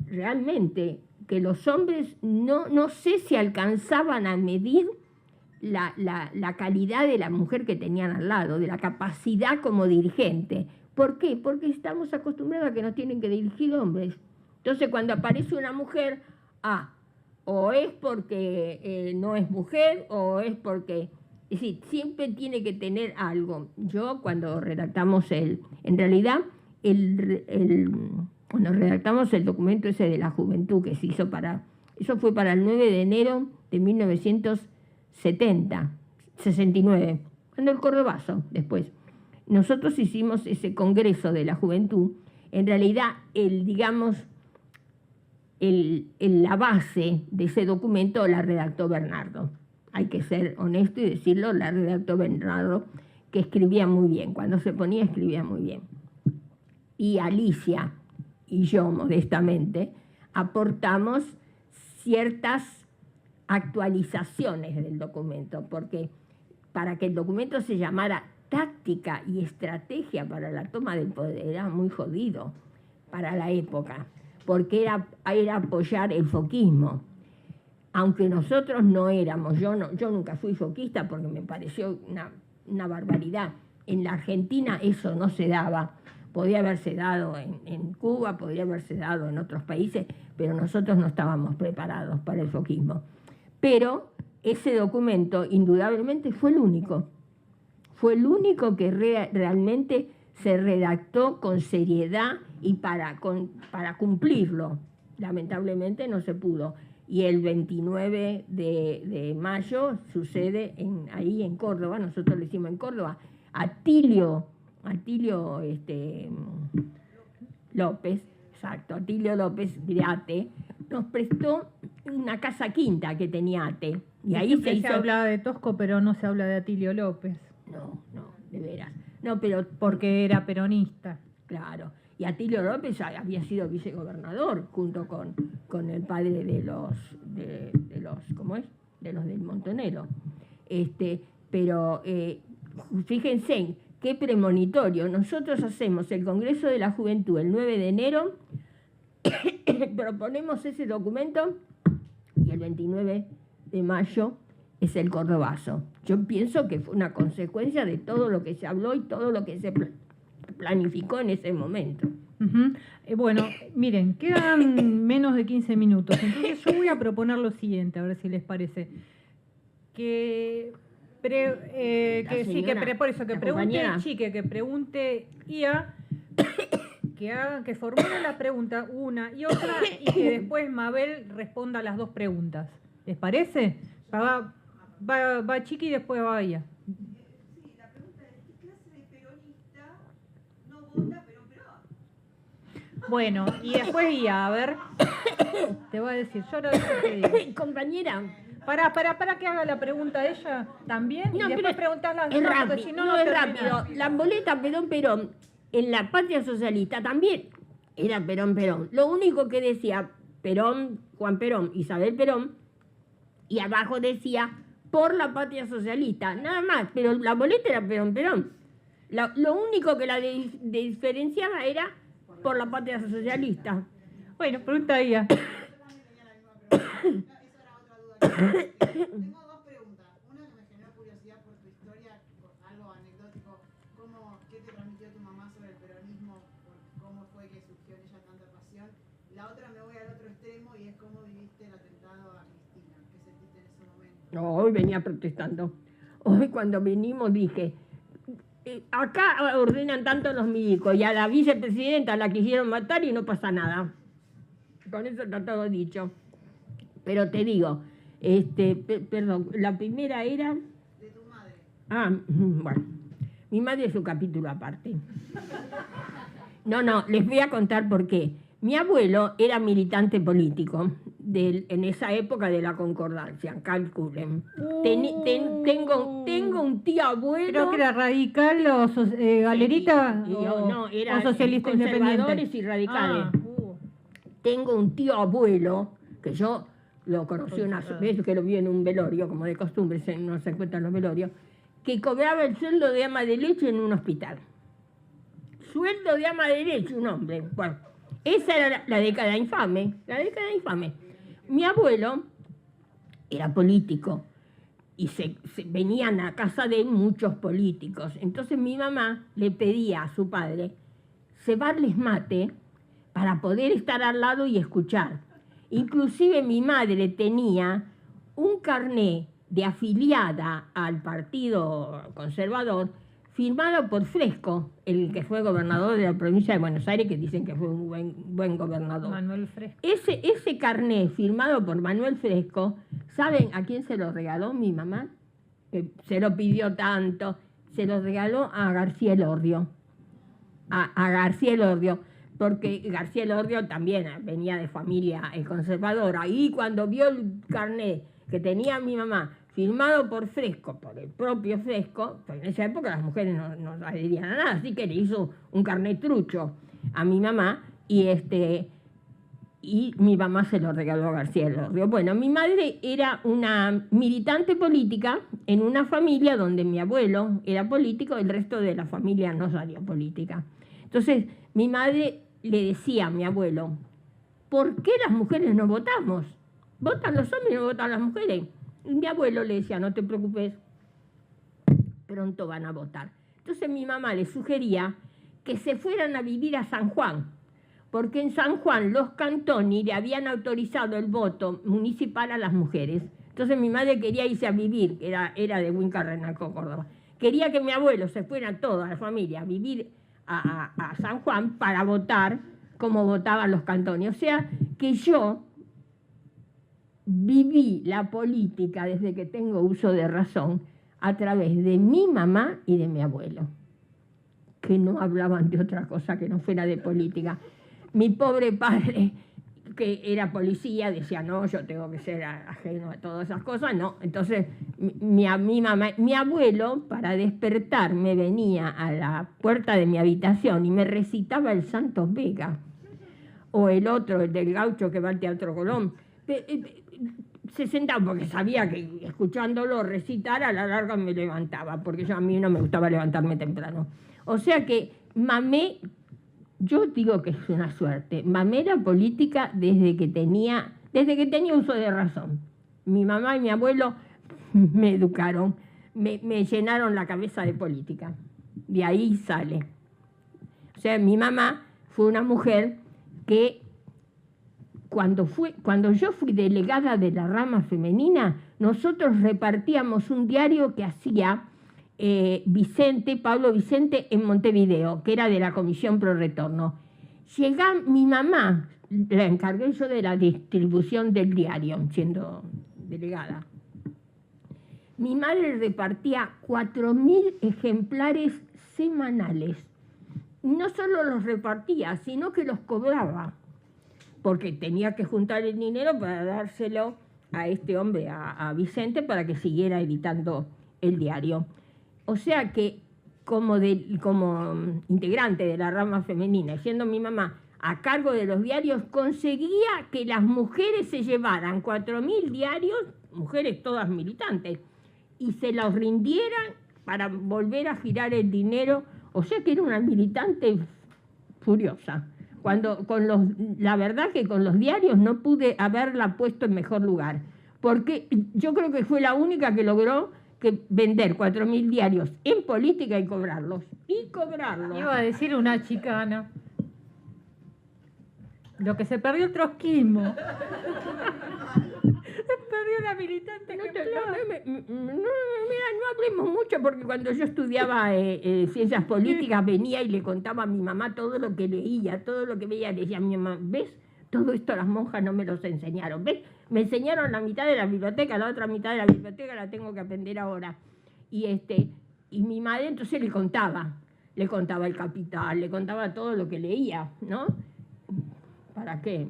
realmente que los hombres no sé si alcanzaban a medir la calidad de la mujer que tenían al lado, de la capacidad como dirigente. ¿Por qué? Porque estamos acostumbrados a que nos tienen que dirigir hombres. Entonces, cuando aparece una mujer, o es porque no es mujer, o es porque... Es decir, siempre tiene que tener algo. Yo, cuando redactamos cuando redactamos el documento ese de la juventud que se hizo eso fue para el 9 de enero de 1969, cuando el Cordobazo, después. Nosotros hicimos ese congreso de la juventud. En realidad, la base de ese documento la redactó Bernardo. Hay que ser honesto y decirlo, la redactó Bernardo, que escribía muy bien. Cuando se ponía, escribía muy bien. Y Alicia y yo, modestamente, aportamos ciertas actualizaciones del documento, porque para que el documento se llamara Táctica y Estrategia para la Toma del Poder era muy jodido para la época, porque era apoyar el foquismo. Aunque nosotros no éramos, yo nunca fui foquista porque me pareció una barbaridad. En la Argentina eso no se daba. Podía haberse dado en Cuba, podría haberse dado en otros países, pero nosotros no estábamos preparados para el foquismo. Pero ese documento indudablemente fue el único. Fue el único que realmente se redactó con seriedad y para cumplirlo. Lamentablemente no se pudo. Y el 29 de mayo sucede ahí en Córdoba, nosotros lo hicimos en Córdoba, Atilio López, exacto, Atilio López de ATE, nos prestó una casa quinta que tenía ATE. Y ahí se hablaba de Tosco, pero no se habla de Atilio López. No, de veras. No, pero porque era peronista. Claro. Y Atilio López había sido vicegobernador junto con el padre de los ¿cómo es? De los del Montonero. Pero fíjense qué premonitorio. Nosotros hacemos el Congreso de la Juventud el 9 de enero, proponemos ese documento y el 29 de mayo es el Cordobazo. Yo pienso que fue una consecuencia de todo lo que se habló y todo lo que se planificó en ese momento. Bueno, miren, quedan menos de 15 minutos, entonces yo voy a proponer lo siguiente, a ver si les parece. Por eso, que pregunte Chique, que pregunte Ia, que formule la pregunta una y otra, y que después Mabel responda las dos preguntas. ¿Les parece? Va Chiqui y después va Ia. Sí, la pregunta es, ¿qué clase de peronista no vota Perón? Bueno, y después Ia, a ver, te voy a decir, yo ahora te digo. Compañera, Para que haga la pregunta ella también, y después preguntar las es dos, porque rápido, si no, no no es termina. rápido. La boleta Perón, en la Patria Socialista también era Perón. Lo único que decía Perón, Juan Perón, Isabel Perón, y abajo decía por la Patria Socialista, nada más, pero la boleta era Perón. Lo único que la diferenciaba era por la Patria Socialista. Bueno, pregunta Ia. Tengo dos preguntas. Una que me generó curiosidad por tu historia, por algo anecdótico. ¿Qué te transmitió tu mamá sobre el peronismo? ¿Cómo fue que surgió en ella tanta pasión? La otra, me voy al otro extremo, y es cómo viviste el atentado a Cristina. ¿Qué sentiste en ese momento? No, hoy venía protestando. Hoy cuando venimos dije, acá ordenan tanto los milicos y a la vicepresidenta la quisieron matar y no pasa nada. Con eso está todo dicho. Pero te digo, perdón, la primera era... De tu madre. Bueno, mi madre es un capítulo aparte. No, les voy a contar por qué. Mi abuelo era militante político en esa época de la Concordancia, calculen. Tengo un tío abuelo... Creo que era radical o galerita no, era o socialista conservadores independiente. y radicales. Ah, Tengo un tío abuelo, que yo lo conocí una vez, que lo vi en un velorio, como de costumbre, no se encuentra en los velorios, que cobraba el sueldo de ama de leche en un hospital. Sueldo de ama de leche, un hombre. Bueno, esa era la década infame, Mi abuelo era político y venían a casa de muchos políticos. Entonces mi mamá le pedía a su padre cebarles mate para poder estar al lado y escuchar. Inclusive mi madre tenía un carné de afiliada al Partido Conservador firmado por Fresco, el que fue gobernador de la provincia de Buenos Aires, que dicen que fue un buen gobernador. Manuel Fresco. Ese carné firmado por Manuel Fresco, ¿saben a quién se lo regaló mi mamá? Que se lo pidió tanto. Se lo regaló a García Elordio. A García Elordio, porque García Elordio también venía de familia conservadora. Y cuando vio el carné que tenía mi mamá, firmado por Fresco, por el propio Fresco, porque en esa época las mujeres no adherían a nada, así que le hizo un carnet trucho a mi mamá y mi mamá se lo regaló a García Elordio. Bueno, mi madre era una militante política en una familia donde mi abuelo era político, el resto de la familia no salió política. Entonces, mi madre le decía a mi abuelo, ¿por qué las mujeres no votamos? ¿Votan los hombres y no votan las mujeres? Y mi abuelo le decía, no te preocupes, pronto van a votar. Entonces mi mamá le sugería que se fueran a vivir a San Juan, porque en San Juan los cantones le habían autorizado el voto municipal a las mujeres. Entonces mi madre quería irse a vivir, era de Huincarrenaco, Córdoba. Quería que mi abuelo se fuera toda la familia a vivir a San Juan para votar como votaban los cantones. O sea que yo viví la política desde que tengo uso de razón a través de mi mamá y de mi abuelo, que no hablaban de otra cosa que no fuera de política. Mi pobre padre, que era policía, decía, no, yo tengo que ser ajeno a todas esas cosas, no. Entonces, mi abuelo, para despertarme, venía a la puerta de mi habitación y me recitaba el Santos Vega, o el otro, el del gaucho que va al Teatro Colón. se sentaba porque sabía que escuchándolo recitar a la larga me levantaba, porque a mí no me gustaba levantarme temprano. O sea que mamé, yo digo que es una suerte, mamé la política desde que tenía uso de razón. Mi mamá y mi abuelo me educaron, me llenaron la cabeza de política. De ahí sale. O sea, mi mamá fue una mujer que cuando yo fui delegada de la rama femenina, nosotros repartíamos un diario que hacía Pablo Vicente en Montevideo, que era de la Comisión Pro Retorno. Mi mamá, la encargué yo de la distribución del diario, siendo delegada. Mi madre repartía 4.000 ejemplares semanales. No solo los repartía, sino que los cobraba, porque tenía que juntar el dinero para dárselo a este hombre, a Vicente, para que siguiera editando el diario. O sea que como integrante de la rama femenina, siendo mi mamá a cargo de los diarios, conseguía que las mujeres se llevaran 4.000 diarios, mujeres todas militantes, y se los rindieran para volver a girar el dinero. O sea que era una militante furiosa. La verdad que con los diarios no pude haberla puesto en mejor lugar, porque yo creo que fue la única que logró vender 4.000 diarios en política y cobrarlos. Iba a decir una chicana. Lo que se perdió el trotskismo. Se perdió la militante. No hablemos mucho, porque cuando yo estudiaba ciencias políticas venía y le contaba a mi mamá todo lo que leía, todo lo que veía. Le decía a mi mamá, ¿ves? Todo esto las monjas no me los enseñaron. ¿Ves? Me enseñaron la mitad de la biblioteca, la otra mitad de la biblioteca la tengo que aprender ahora. Y mi madre entonces le contaba El Capital, le contaba todo lo que leía, ¿no? ¿Para qué?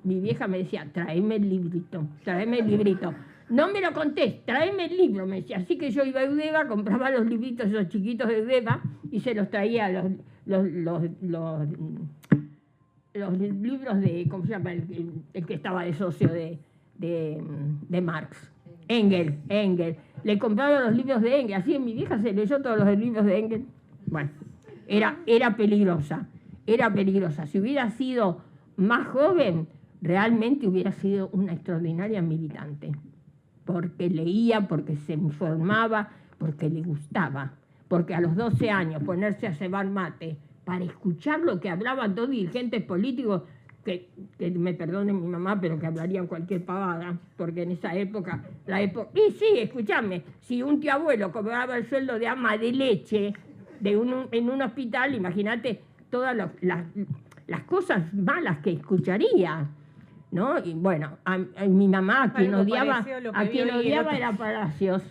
Mi vieja me decía, tráeme el librito. No me lo contés, tráeme el libro, me decía. Así que yo iba a Eudeva, compraba los libritos esos chiquitos de Eudeva y se los traía los libros de, ¿cómo se llama? El que estaba de socio de Marx. Engels. Le compraba los libros de Engels. Así mi vieja se leyó todos los libros de Engels. Bueno, era peligrosa. Si hubiera sido más joven, realmente hubiera sido una extraordinaria militante, porque leía, porque se informaba, porque le gustaba, porque a los 12 años ponerse a cebar mate para escuchar lo que hablaban dos dirigentes políticos, que me perdone mi mamá, pero que hablarían cualquier pavada, porque en esa época, y sí, escúchame, si un tío abuelo cobraba el sueldo de ama de leche en un hospital, imagínate todas las cosas malas que escucharía, ¿no? Y bueno, a mi mamá, a quien odiaba era Palacios.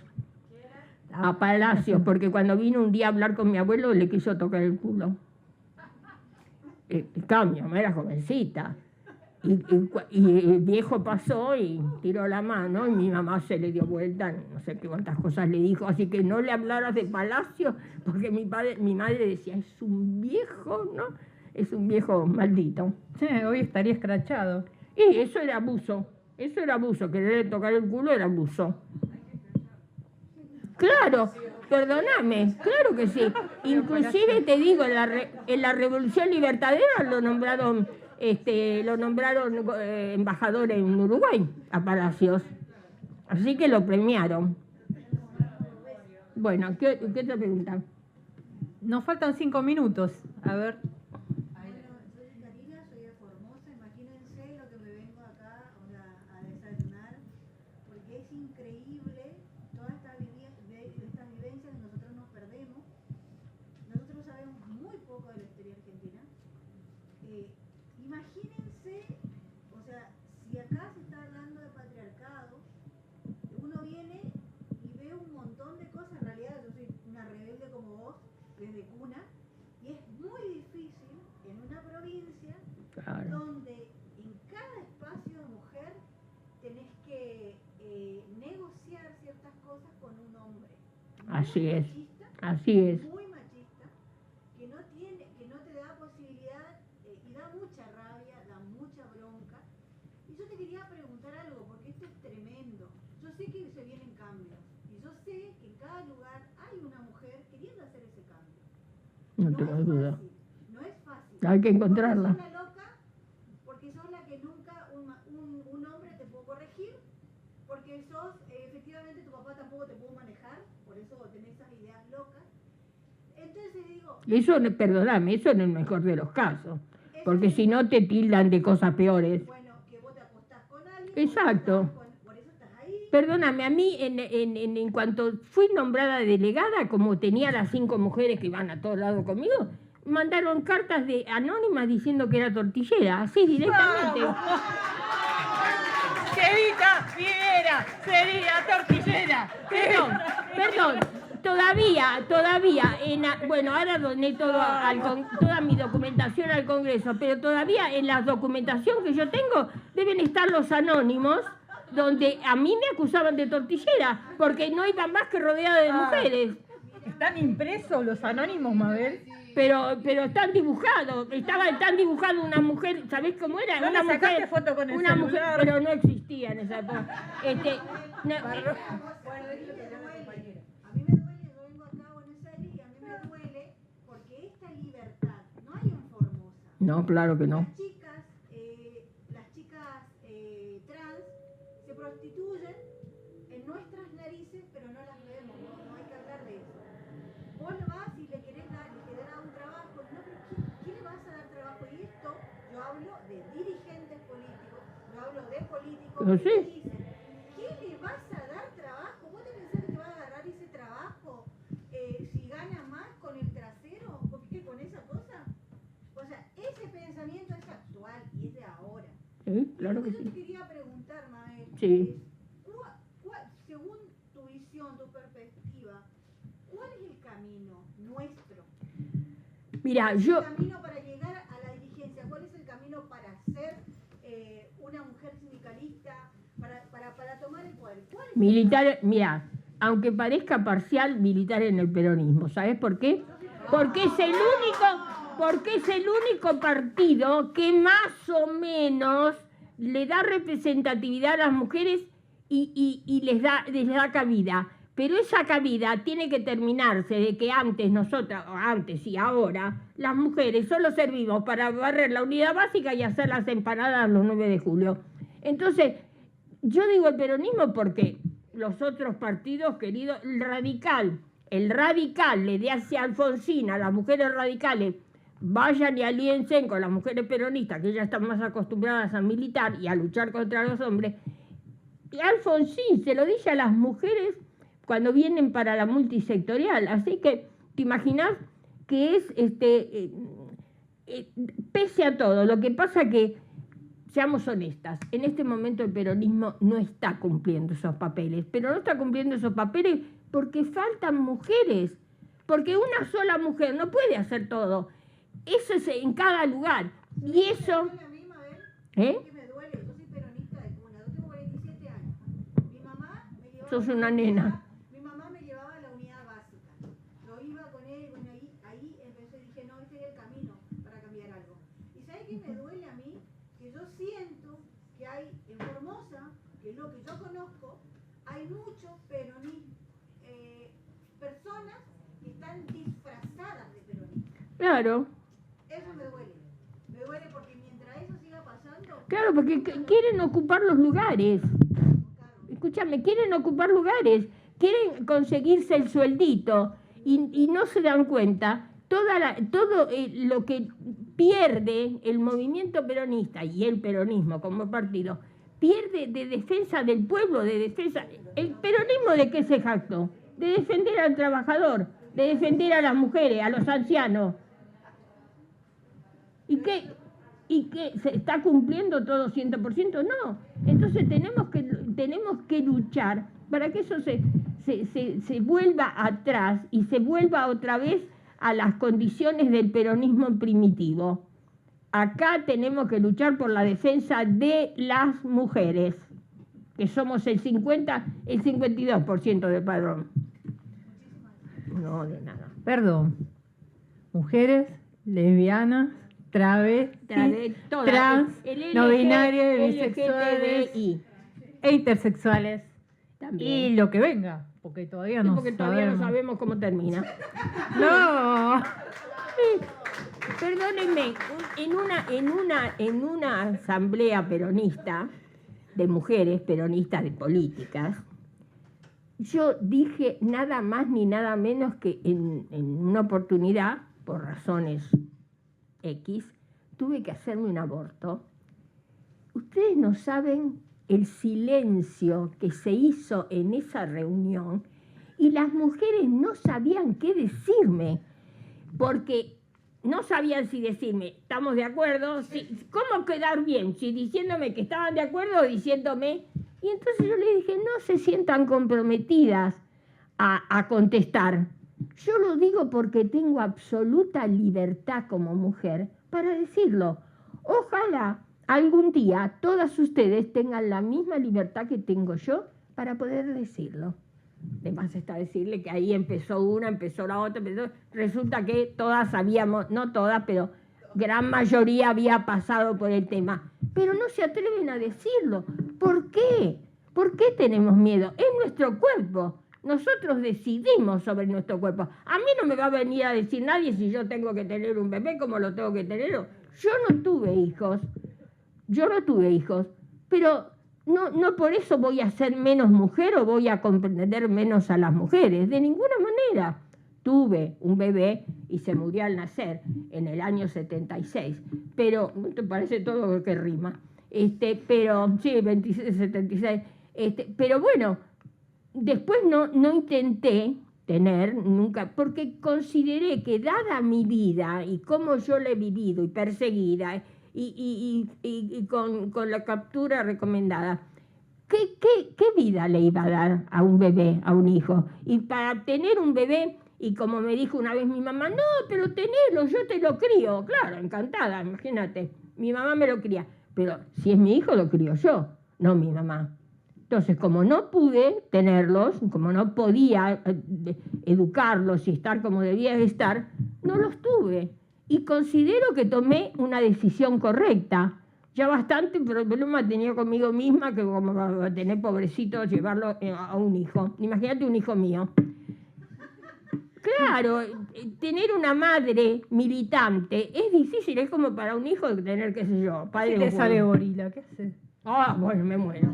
A Palacios, porque cuando vino un día a hablar con mi abuelo le quiso tocar el culo. Cambio, era jovencita. Y el viejo pasó y tiró la mano y mi mamá se le dio vuelta, no sé qué cuántas cosas le dijo, así que no le hablaras de Palacios, porque mi madre decía, es un viejo, ¿no? Es un viejo maldito. Sí, hoy estaría escrachado. Y eso era abuso, quererle tocar el culo era abuso. Claro, perdóname, claro que sí. Inclusive te digo, en la Revolución Libertadora lo nombraron embajador en Uruguay, a Palacios. Así que lo premiaron. Bueno, ¿qué otra pregunta? Nos faltan 5 minutos. A ver. Soy Karina, soy de Formosa. Imagínense lo que me vengo acá a desayunar, porque es increíble todas estas vivencias que nosotros nos perdemos. Nosotros sabemos muy poco de la historia argentina. Imagínense, o sea, si acá se está hablando de patriarcado, uno viene y ve un montón de cosas. En realidad yo soy una rebelde como vos, desde cuna, y es muy difícil en una provincia donde en cada espacio de mujer tenés que negociar ciertas cosas con un hombre. Así es, Muy machista, que no te da posibilidad, y da mucha rabia, da mucha bronca. Y yo te quería preguntar algo, porque esto es tremendo. sé que se vienen cambios. Y yo sé que en cada lugar hay una mujer queriendo hacer ese cambio. No tengo es duda. fácil, no es fácil. Hay que encontrarla. Porque sos la que nunca un hombre te pudo corregir, porque sos, efectivamente tu papá tampoco te pudo manejar, por eso tenés esas ideas locas. Entonces digo... Eso, perdóname, eso en el mejor de los casos. Porque si no te tildan de cosas peores. Bueno, que vos te acostás con alguien. Exacto. Por eso estás ahí. Perdóname, a mí en cuanto fui nombrada delegada, como tenía las 5 mujeres que iban a todos lados conmigo, mandaron cartas de anónimas diciendo que era tortillera, así directamente. Evita Rivera sería tortillera. Perdón, todavía, bueno, ahora doné toda mi documentación al Congreso, pero todavía en la documentación que yo tengo deben estar los anónimos, donde a mí me acusaban de tortillera, porque no iba más que rodeada de mujeres. ¿Están impresos los anónimos, Mabel? Pero están dibujados, están dibujados una mujer, ¿sabés cómo era? ¿No Una le sacaste mujer, foto con el una mujer, celular? pero no existía en esa época. Bueno, es lo que te duele. A mí me duele, yo vengo acá a Buenos Aires y a mí me duele porque esta libertad no hay en Formosa. No, claro que no. Las chicas trans se prostituyen en nuestras narices, pero no las vemos, no hay que hablar de eso. Vos vas y le querés dar un trabajo, no, pero ¿quién le vas a dar trabajo? Y esto, yo hablo de dirigentes políticos, yo hablo de políticos Pero que sí. dicen, ¿qué le vas a dar trabajo? ¿Vos te pensás que te va a agarrar ese trabajo si gana más con el trasero? ¿Porque con esa cosa? O sea, ese pensamiento es actual y es de ahora. Sí, claro que Yo te sí. quería preguntar, Mabel, Sí. según tu visión, tu perspectiva, ¿cuál es el camino nuestro? Mira, ¿Cuál es yo... el camino para llegar a la dirigencia? ¿Cuál es el camino para ser una mujer sindicalista, para tomar el poder? ¿Cuál es Militar, mira, aunque parezca parcial, militar en el peronismo. ¿Sabes por qué? Porque es el único partido que más o menos le da representatividad a las mujeres y les da cabida. Pero esa cabida tiene que terminarse de que antes y ahora, las mujeres solo servimos para barrer la unidad básica y hacer las empanadas los 9 de julio. Entonces, yo digo el peronismo porque los otros partidos, queridos, el radical le dice a Alfonsín, a las mujeres radicales, vayan y aliénse con las mujeres peronistas, que ya están más acostumbradas a militar y a luchar contra los hombres. Y Alfonsín se lo dice a las mujeres cuando vienen para la multisectorial. Así que, ¿te imaginas que es, pese a todo, lo que pasa que, seamos honestas, en este momento el peronismo no está cumpliendo esos papeles, pero no está cumpliendo esos papeles porque faltan mujeres, porque una sola mujer no puede hacer todo. Eso es en cada lugar. Y eso... a mí, Mabel? ¿Eh? Que me duele, yo soy peronista de cuna, yo tengo 47 años. Mi mamá me llevaba... Sos una nena. Mi mamá me llevaba a la unidad básica. Yo iba con él, bueno, ahí empecé, dije, no, este es el camino para cambiar algo. ¿Y sabes qué me duele a mí? Que yo siento que hay en Formosa, que es lo que yo conozco, hay muchos personas que están disfrazadas de peronistas. Claro. Eso me duele. Me duele porque mientras eso siga pasando... Claro, porque quieren ocupar los lugares. Escúchame, quieren ocupar lugares, quieren conseguirse el sueldito y no se dan cuenta todo lo que pierde el movimiento peronista y el peronismo como partido, pierde de defensa del pueblo, de defensa... ¿El peronismo de qué se jactó? De defender al trabajador, de defender a las mujeres, a los ancianos. ¿Y qué se está cumpliendo todo 100%? No. Entonces tenemos que luchar para que eso se vuelva atrás y se vuelva otra vez a las condiciones del peronismo primitivo. Acá tenemos que luchar por la defensa de las mujeres, que somos el 52% del padrón. No, de nada. Perdón. Mujeres, lesbianas, travestis, trans, no binarias, bisexuales LGTBI. e intersexuales. también. Y lo que venga, porque todavía Sí, no porque todavía no sabemos cómo termina. No. Perdónenme, en una asamblea peronista, de mujeres peronistas de políticas, yo dije nada más ni nada menos que en una oportunidad, por razones X, tuve que hacerme un aborto. Ustedes no saben el silencio que se hizo en esa reunión y las mujeres no sabían qué decirme, porque no sabían si decirme, ¿estamos de acuerdo? ¿Cómo quedar bien? Si diciéndome que estaban de acuerdo o diciéndome... Y entonces yo les dije, no se sientan comprometidas a contestar. Yo lo digo porque tengo absoluta libertad como mujer para decirlo. Ojalá algún día todas ustedes tengan la misma libertad que tengo yo para poder decirlo. Además está decirle que ahí empezó una, empezó la otra, resulta que todas sabíamos, no todas, pero gran mayoría había pasado por el tema. Pero no se atreven a decirlo. ¿Por qué? ¿Por qué tenemos miedo? Es nuestro cuerpo. Nosotros decidimos sobre nuestro cuerpo. A mí no me va a venir a decir nadie si yo tengo que tener un bebé, como lo tengo que tener. Yo no tuve hijos. Pero no por eso voy a ser menos mujer o voy a comprender menos a las mujeres. De ninguna manera. Tuve un bebé y se murió al nacer en el año 76. Pero, ¿te parece todo lo que rima? Pero, sí, 26, 76. Pero bueno, después no intenté tener nunca, porque consideré que dada mi vida y cómo yo la he vivido y perseguida y con la captura recomendada, ¿qué vida le iba a dar a un bebé, a un hijo? Y para tener un bebé, y como me dijo una vez mi mamá, no, pero tenelo, yo te lo crío. Claro, encantada, imagínate, mi mamá me lo cría. Pero si es mi hijo, lo crío yo, no mi mamá. Entonces, como no pude tenerlos, como no podía educarlos y estar como debía estar, no los tuve. Y considero que tomé una decisión correcta. Ya bastante problema tenía conmigo misma que como tener pobrecito llevarlo a un hijo. Imagínate un hijo mío. Claro, tener una madre militante es difícil, es como para un hijo tener, qué sé yo, padre. Si te sale gorila, ¿qué haces? Ah, bueno, me muero,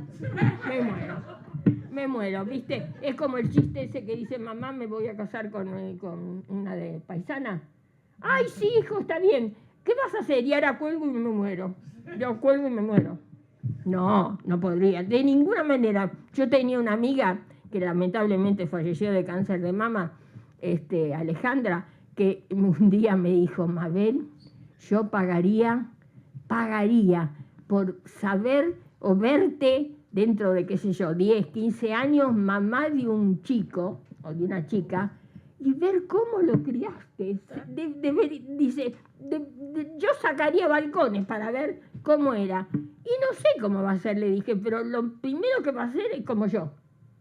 ¿viste? Es como el chiste ese que dice, mamá, me voy a casar con una de paisana. Ay, sí, hijo, está bien. ¿Qué vas a hacer? Y ahora cuelgo y me muero. Yo cuelgo y me muero. No podría, de ninguna manera. Yo tenía una amiga que lamentablemente falleció de cáncer de mama, Alejandra, que un día me dijo, Mabel, yo pagaría por saber o verte dentro de, qué sé yo, 10, 15 años, mamá de un chico o de una chica, y ver cómo lo criaste. Yo sacaría balcones para ver cómo era. Y no sé cómo va a ser, le dije, pero lo primero que va a hacer es como yo,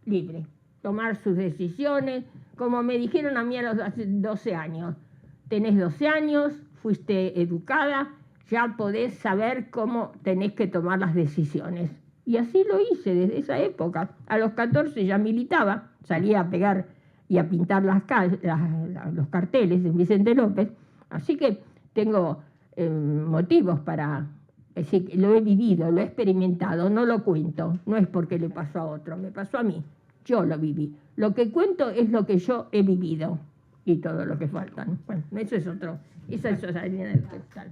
libre, tomar sus decisiones, como me dijeron a mí hace 12 años. Tenés 12 años, fuiste educada, ya podés saber cómo tenés que tomar las decisiones. Y así lo hice desde esa época. A los 14 ya militaba, salía a pegar y a pintar los carteles en Vicente López. Así que tengo motivos para decir que lo he vivido, lo he experimentado, no lo cuento. No es porque le pasó a otro, me pasó a mí. Yo lo viví. Lo que cuento es lo que yo he vivido y todo lo que falta. Bueno, eso es otro. Esa es otra línea del textal.